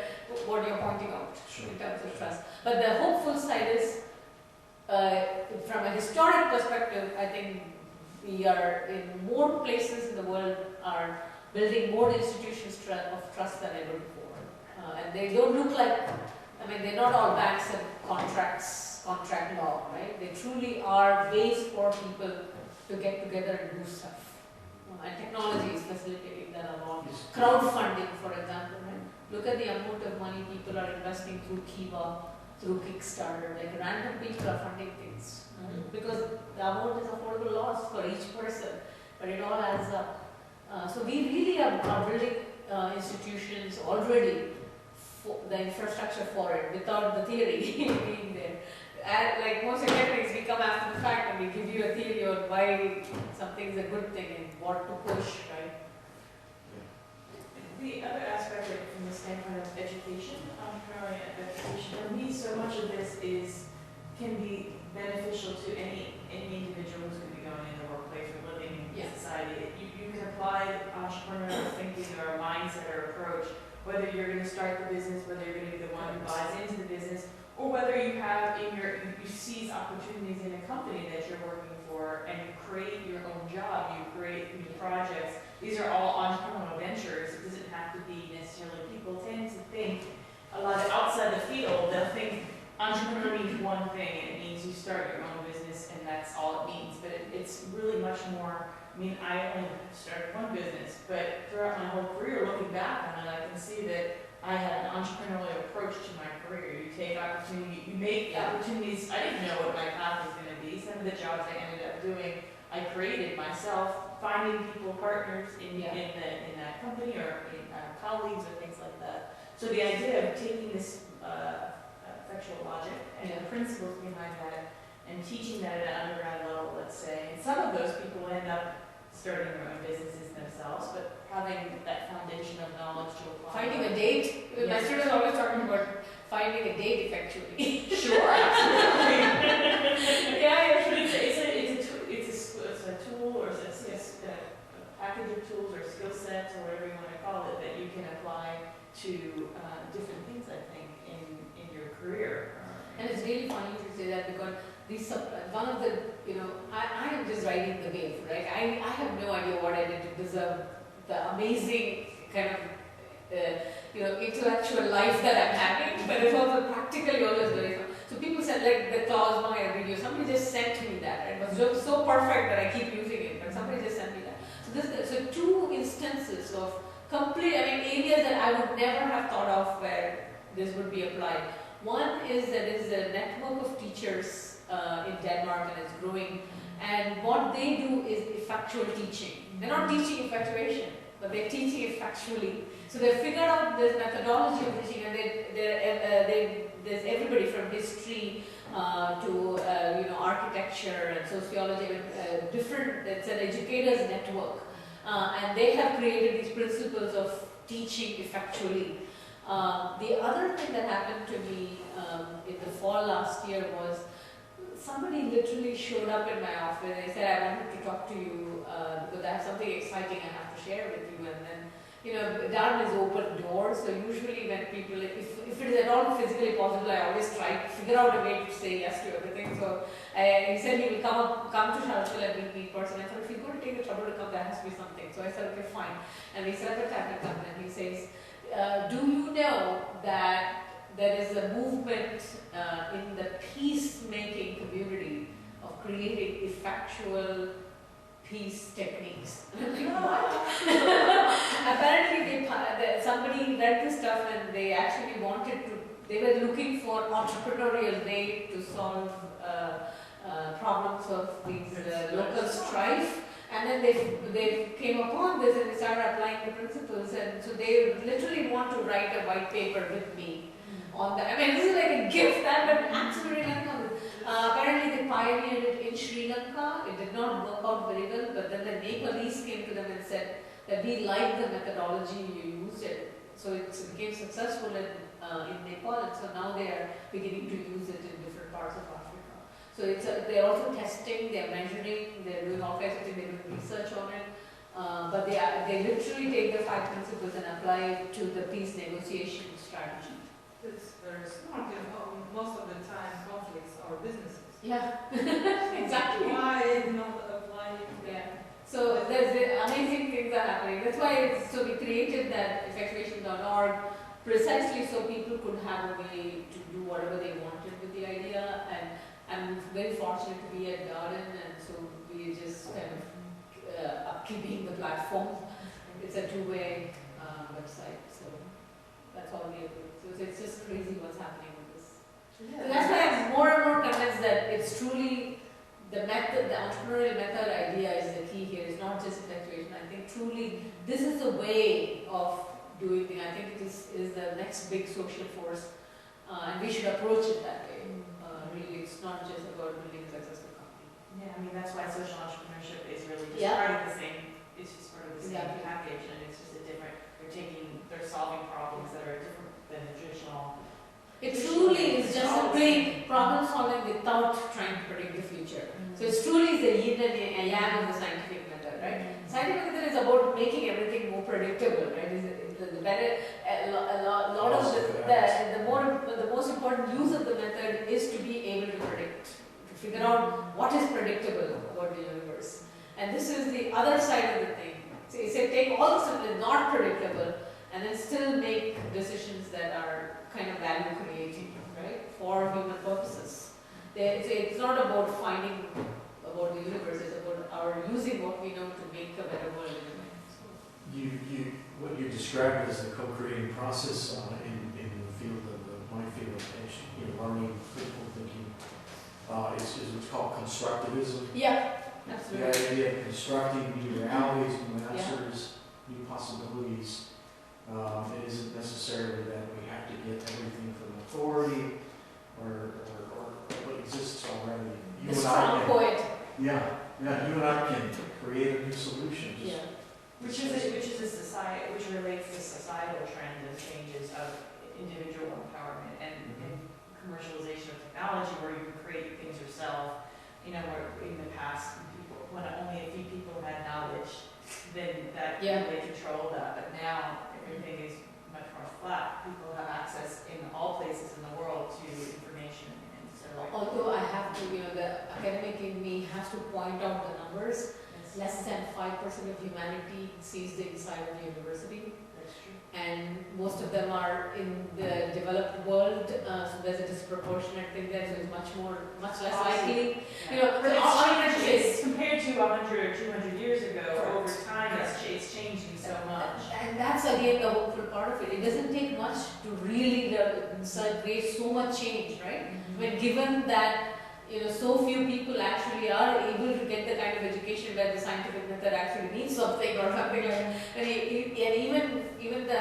what you're pointing out in terms of trust. But the hopeful side is, from a historic perspective, I think we are in more places in the world are building more institutions of trust than ever before. And they don't look like, they're not all banks and contract law, right? They truly are ways for people to get together and do stuff. And technology is facilitating that a lot. Crowdfunding, for example, right? Look at the amount of money people are investing through Kiva, through Kickstarter. Like random people are funding things. Because the amount is affordable loss for each person, but it all adds up. So we really are building institutions already, the infrastructure for it, without the theory being there. Like most academics, we come after the fact and we give you a theory on why something is a good thing and what to push, right? The other aspect of it from the standpoint of education, entrepreneurial education, for me, so much of this can be beneficial to any individual who's going to be going in the workplace or living in society. You can apply entrepreneurial thinking or a mindset or approach whether you're going to start the business, whether you're going to be the one who buys into the business, or whether you have you seize opportunities in a company that you're working for and you create your own job, you create new projects. These are all entrepreneurial ventures. It doesn't have to be necessarily, people tend to think a lot outside the field. They'll think entrepreneur means one thing, and it means you start your own business and that's all it means. But it's really much more. I mean, I only started one business, but throughout my whole career, looking back on it, I can see that I had an entrepreneurial approach to my career. You take opportunity, you make opportunities. I didn't know what my path was going to be. Some of the jobs I ended up doing, I created myself, finding people, partners in that company or in colleagues or things like that. So the idea of taking this effectual logic and the principles behind that and teaching that at an undergrad level, let's say, and some of those people end up starting their own businesses themselves, but having that foundation of knowledge to apply. Finding a date. My students are always talking about finding a date effectually. Sure, absolutely. Yeah, it's a tool or it's a package of tools or skill sets or whatever you want to call it that you can apply to different things, I think, in your career. And it's really funny to say that because one of the, I am just riding the wave, right? I have no idea what I did to deserve the amazing kind of, intellectual life that I'm having, but it's also practically always very fun. So people said, like the Klaus Meyer video, somebody just sent me that. It was just so perfect that I keep using it, but somebody just sent me that. So two instances of complete, areas that I would never have thought of where this would be applied. One is that there is a network of teachers in Denmark and it's growing, and what they do is effectual teaching. They're not teaching effectuation, but they're teaching effectually. So they've figured out this methodology of teaching, and there's everybody from history to architecture and sociology, different. It's an educators network, and they have created these principles of teaching effectually. The other thing that happened to me in the fall last year was somebody literally showed up in my office. They said, I wanted to talk to you because I have something exciting I have to share with you. And then, Dharma is open door. So usually when people, if it is at all physically possible, I always try to figure out a way to say yes to everything. So he said he will come to Sarasvathy and meet me in person. I thought, if you're going to take the trouble to come, there has to be something. So I said, okay, fine. And he set up a time to come, and he says, do you know that there is a movement in the peacemaking community of creating effectual peace techniques? What? Apparently, somebody read this stuff and they actually they were looking for entrepreneurial way to solve problems of these local strife. And then they came upon this and they started applying the principles, and so they literally want to write a white paper with me on that. This is like a gift that but absolutely nothing. Apparently they pioneered it in Sri Lanka. It did not work out very well, but then the Nepalese came to them and said that we like the methodology you used it. So it became successful in Nepal, and so now they are beginning to use it in different parts of Africa. So they're also testing, they're measuring, they're doing all kinds of things, they're doing research on it. But they literally take the 5 principles and apply it to the peace negotiation strategy. It's very smart. Most of the time conflicts are businesses. Yeah, exactly. Why not apply it? Yeah. So there's amazing things are happening. That's why we created that effectuation.org precisely so people could have a way to do whatever they wanted with the idea. And I'm very fortunate to be at Garden, and so we just kind of upkeeping the platform. It's a two-way website, so that's all we are doing. So it's just crazy what's happening with this. Yeah. So that's why I'm more and more convinced that it's truly the method, the entrepreneurial method idea is the key here. It's not just effectuation. I think truly this is the way of doing things. I think it is the next big social force, and we should approach it that way. Really, it's not just about building a successful company. Yeah, that's why social entrepreneurship is really just part of the same. It's just part of the same package, and it's just a different. They're solving problems that are different than the traditional. It truly is just a plain problem solving without trying to predict the future. So it's truly the yin and yang of the scientific method, right? Scientific method is about making everything more predictable, right? The better, lot of the most important use of the method is to be able to predict, to figure out what is predictable about the universe. And this is the other side of the thing. So you say take all the stuff that is not predictable and then still make decisions that are kind of value creating, right? For human purposes. It's not about finding about the universe, it's about our using what we know to make a better world in a way. What you described as the co-creating process in the field of my field of learning, critical thinking, is what's called constructivism. Yeah, absolutely. The idea of constructing new realities, new answers, new possibilities. It isn't necessarily that we have to get everything from authority or what exists already. The strong poet. Yeah, you and I can create a new solution. Which is a society, which relates to societal trends and changes of individual empowerment and commercialization of technology, where you can create things yourself. Where in the past, when only a few people had knowledge, then that they controlled that. But now everything is much more flat. People have access in all places in the world to information, and so. Although I have to, the academic in me has to point out the numbers. Less than 5% of humanity sees the inside of the university. That's true. And most of them are in the developed world, so there's a disproportionate thing there, so it's much less likely. It's compared to 100 or 200 years ago, over time it's changing so much. And that's again the hopeful part of it. It doesn't take much to really create so much change, right? When given that so few people actually are able to get the kind of education where the scientific method actually means something or something like that. And even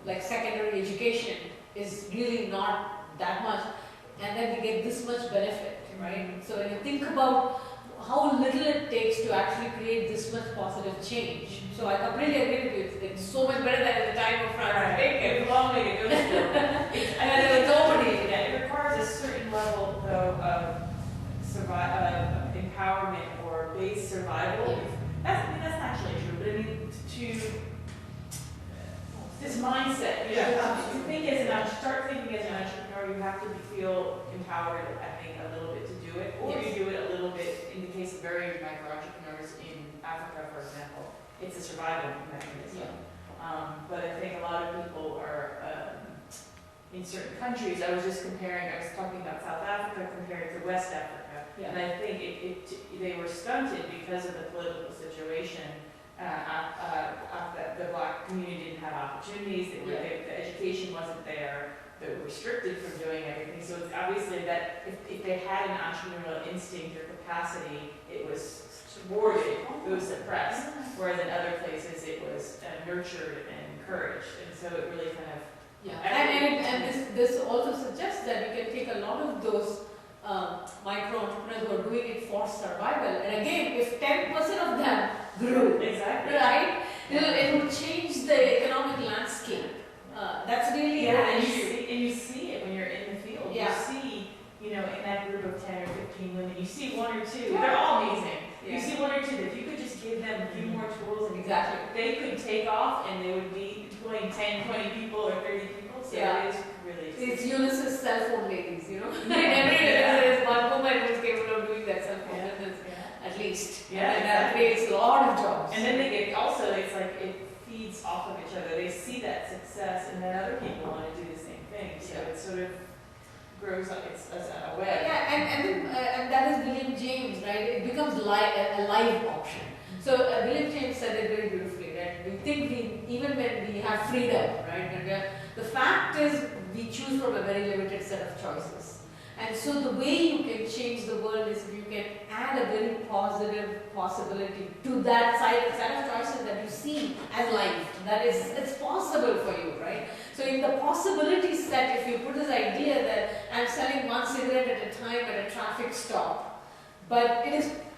like secondary education is really not that much, and then we get this much benefit, right? So when you think about how little it takes to actually create this much positive change. So I completely agree with you. It's so much better than at the time of Francis Bacon. It's a long way to go still. And there was nobody. It requires a certain level, though, of empowerment or base survival. That's actually true, but I mean, this mindset, to think start thinking as an entrepreneur, you have to feel empowered, I think, a little bit to do it, or you do it a little bit, in the case of very micro entrepreneurs in Africa, for example, it's a survival mechanism. But I think a lot of people are, in certain countries, I was talking about South Africa compared to West Africa, and I think they were stunted because of the political situation. The black community didn't have opportunities, the education wasn't there, they were restricted from doing everything. So it's obviously that if they had an entrepreneurial instinct or capacity, it was rewarded, it was suppressed, whereas in other places it was nurtured and encouraged. And so it really kind of... And this also suggests that you can take a lot of those micro-entrepreneurs who are doing it for survival. And again, if 10% of them grew, right, it will change the economic landscape. That's really and you see it when you're in the field. Yeah. You see, in that group of 10 or 15 women, you see one or two. They're all amazing. Yeah. You see one or two that if you could just give them a few more tools, and they could take off, and they would be employing 10, 20 people or 30 people. So it is really. It's Unisys cell phone ladies, Every day there is one woman who's capable of doing that cell phone business, at least. And that creates a lot of jobs. And then they get also, it's like it feeds off of each other. They see that success, and then other people want to do the same thing. So it sort of grows up. It's a web. And that is William James, right? It becomes a live option. So William James said it very beautifully, right? We think even when we have freedom, right? And the fact is we choose from a very limited set of choices. And so the way you can change the world is if you can add a very positive possibility to that set of choices that you see as life. That is, it's possible for you, right? So in the possibility set, if you put this idea that I'm selling one cigarette at a time at a traffic stop, but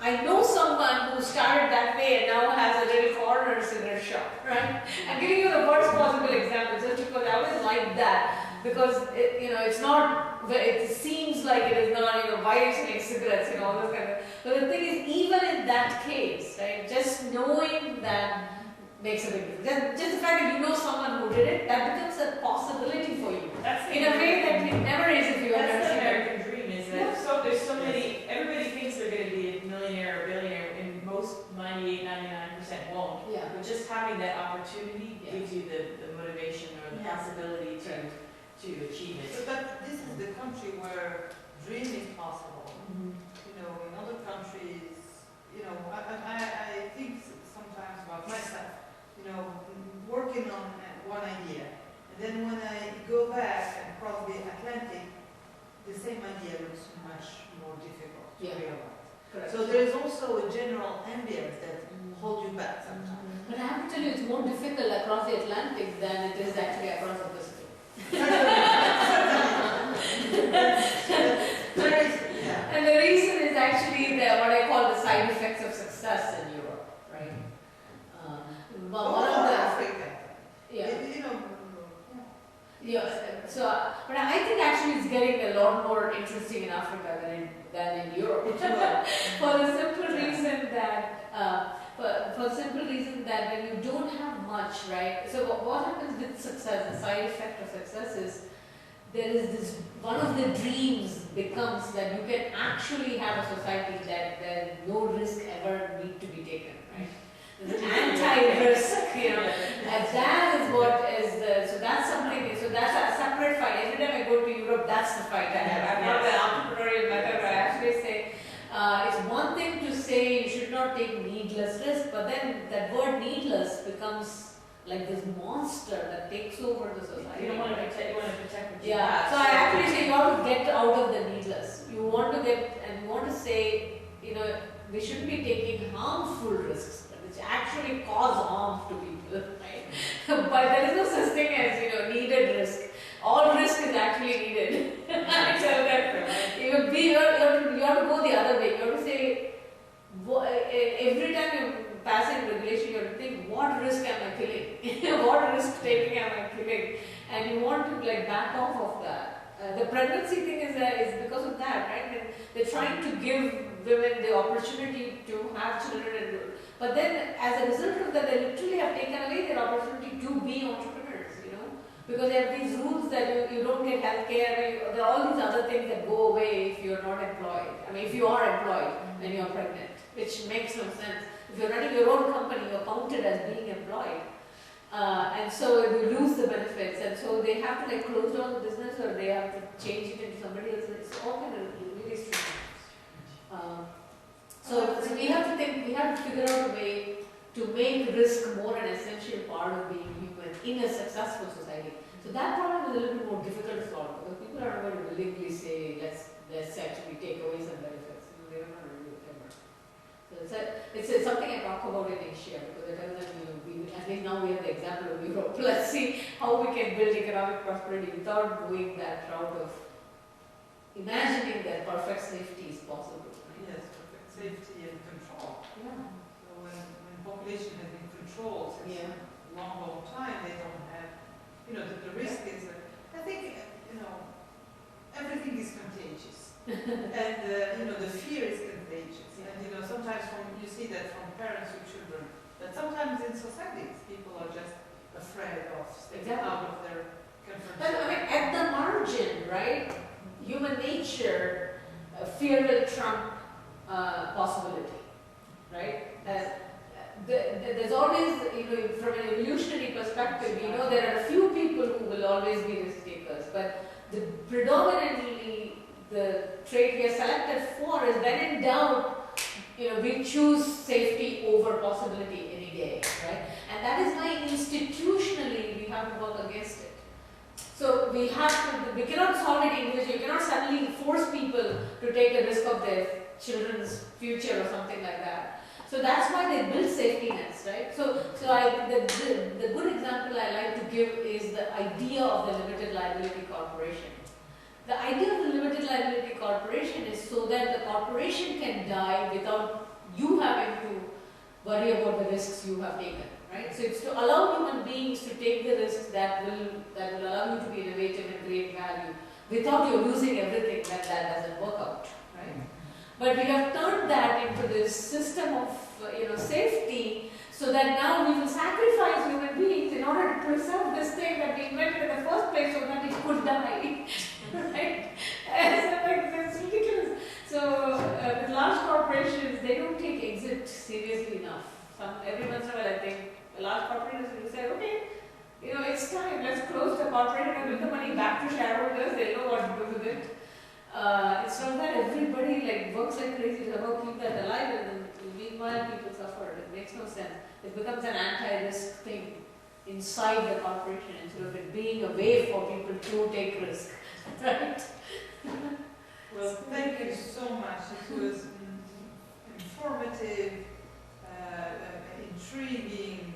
I know someone who started that way and now has a little corner cigarette shop, right? I'm giving you the worst possible example just because I always like that. because it's not. It seems like it is not. Why are you smoking cigarettes? All this kind of. But the thing is, even in that case, right? Just knowing that makes a big difference. Just the fact that you know someone who did it, that becomes a possibility for you. That's In a way that it never is if you That's ever the seen it. American dream, is that there's so many, everybody thinks they're going to be a millionaire or billionaire, and most 98-99% won't. Yeah. But just having that opportunity Yeah. gives you the motivation or the Yeah. possibility to achieve it. But this is the country where dream is possible. Mhm. In other countries, I think sometimes about myself, working on one idea, and then when I go back and cross the Atlantic, the same idea looks much more difficult to Yeah. realize. Correct. So there is also a general ambience that hold you back sometimes. But I have to tell you, it's more difficult across the Atlantic than it is actually across the Pacific. Yeah. And the reason is actually what I call the side effects of success in Europe, right? One of the Africa. yeah. Yeah. So, but I think actually it's getting a lot more interesting in Africa than in Europe. For the simple reason that when you don't have much, right? So what happens with success? The side effect of success is there is this one of the dreams becomes that you can actually have a society where no risk ever need to be taken, right? There's an anti-risk, and that is what is so that's something, so that's a separate fight. Every time I go to Europe, that's the fight I have. I'm not the entrepreneurial method where I actually say, it's one thing to say you should not take needless risk, but then that word needless becomes like this monster that takes over the society. You don't want to protect, you want to protect what you Yeah, have. so I actually say you have to get out of the needless. You want to get, and you want to say, we shouldn't be taking harmful risks, which actually cause harm to people, right? But there is no such thing as, needed risk. All risk is actually needed. I tell that. You have to go the other way. You have to say, every time you pass in regulation, you have to think, what risk am I killing? What risk taking am I killing? And you want to back off of that. The pregnancy thing is because of that, right? They're trying to give women the opportunity to have children, but then as a result of that, they literally have taken away their opportunity to be entrepreneurs, because they have these rules that you don't get health care, there are all these other things that go away if you're not employed. I mean, if you are employed and you're pregnant, which makes no sense. If you're running your own company, you're counted as being employed. And so you lose the benefits, and so they have to close down the business, or they have to change it into somebody else. It's all kind of really strange. So we have to think, we have to figure out a way to make risk more an essential part of being human in a successful society. So that problem is a little bit more difficult to solve, because people are not going to willingly say, let's actually take away some benefits. They're not going to do it ever. So it's something I talk about in Asia, because I tell them, at least now we have the example of Europe. Let's see how we can build economic prosperity without going that route of imagining that perfect safety is possible. Right? Yes, perfect safety and control. Yeah. So when population has been controlled since a long time, they don't have, the risk is, I think, everything is contagious. And, the fear is contagious. And, sometimes you see that from parents with children, that sometimes in societies, people are just afraid of stepping out of their comfort But zone. at the margin, right, human nature, fear will trump possibility, right? There's always, from an evolutionary perspective, there are a few people who will always be risk takers, but predominantly the trait we are selected for is when in doubt, we choose safety over possibility any day, right? And that is why institutionally we have to work against it. So we cannot solve it individually. You cannot suddenly force people to take a risk of their children's future or something like that. So that's why they build safety nets, right? So the good example I like to give is the idea of the limited liability corporation. The idea of the limited liability corporation is so that the corporation can die without you having to worry about the risks you have taken. right? So it's to allow human beings to take the risks that will allow you to be innovative and create value. Without you losing everything, that doesn't work out, right? But we have turned that into this system of safety, so that now we will sacrifice human beings in order to preserve this thing that we invented in the first place, so that it could die, right? And so, like, that's ridiculous. So with large corporations, they don't take exit seriously enough. Every once in a while, I think a large corporation will say, okay, it's time, let's close the corporate and give the money back to shareholders, they know what to do with it. It's not that everybody works like crazy to keep that alive, and then meanwhile people suffer. It makes no sense. It becomes an anti-risk thing inside the corporation instead of it being a way for people to take risk. Right? Well, thank you so much. It was informative, intriguing,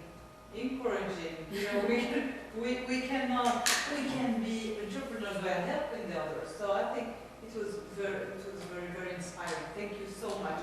encouraging. We can be entrepreneurs by helping the others. So I think it was very, very inspiring. Thank you so much.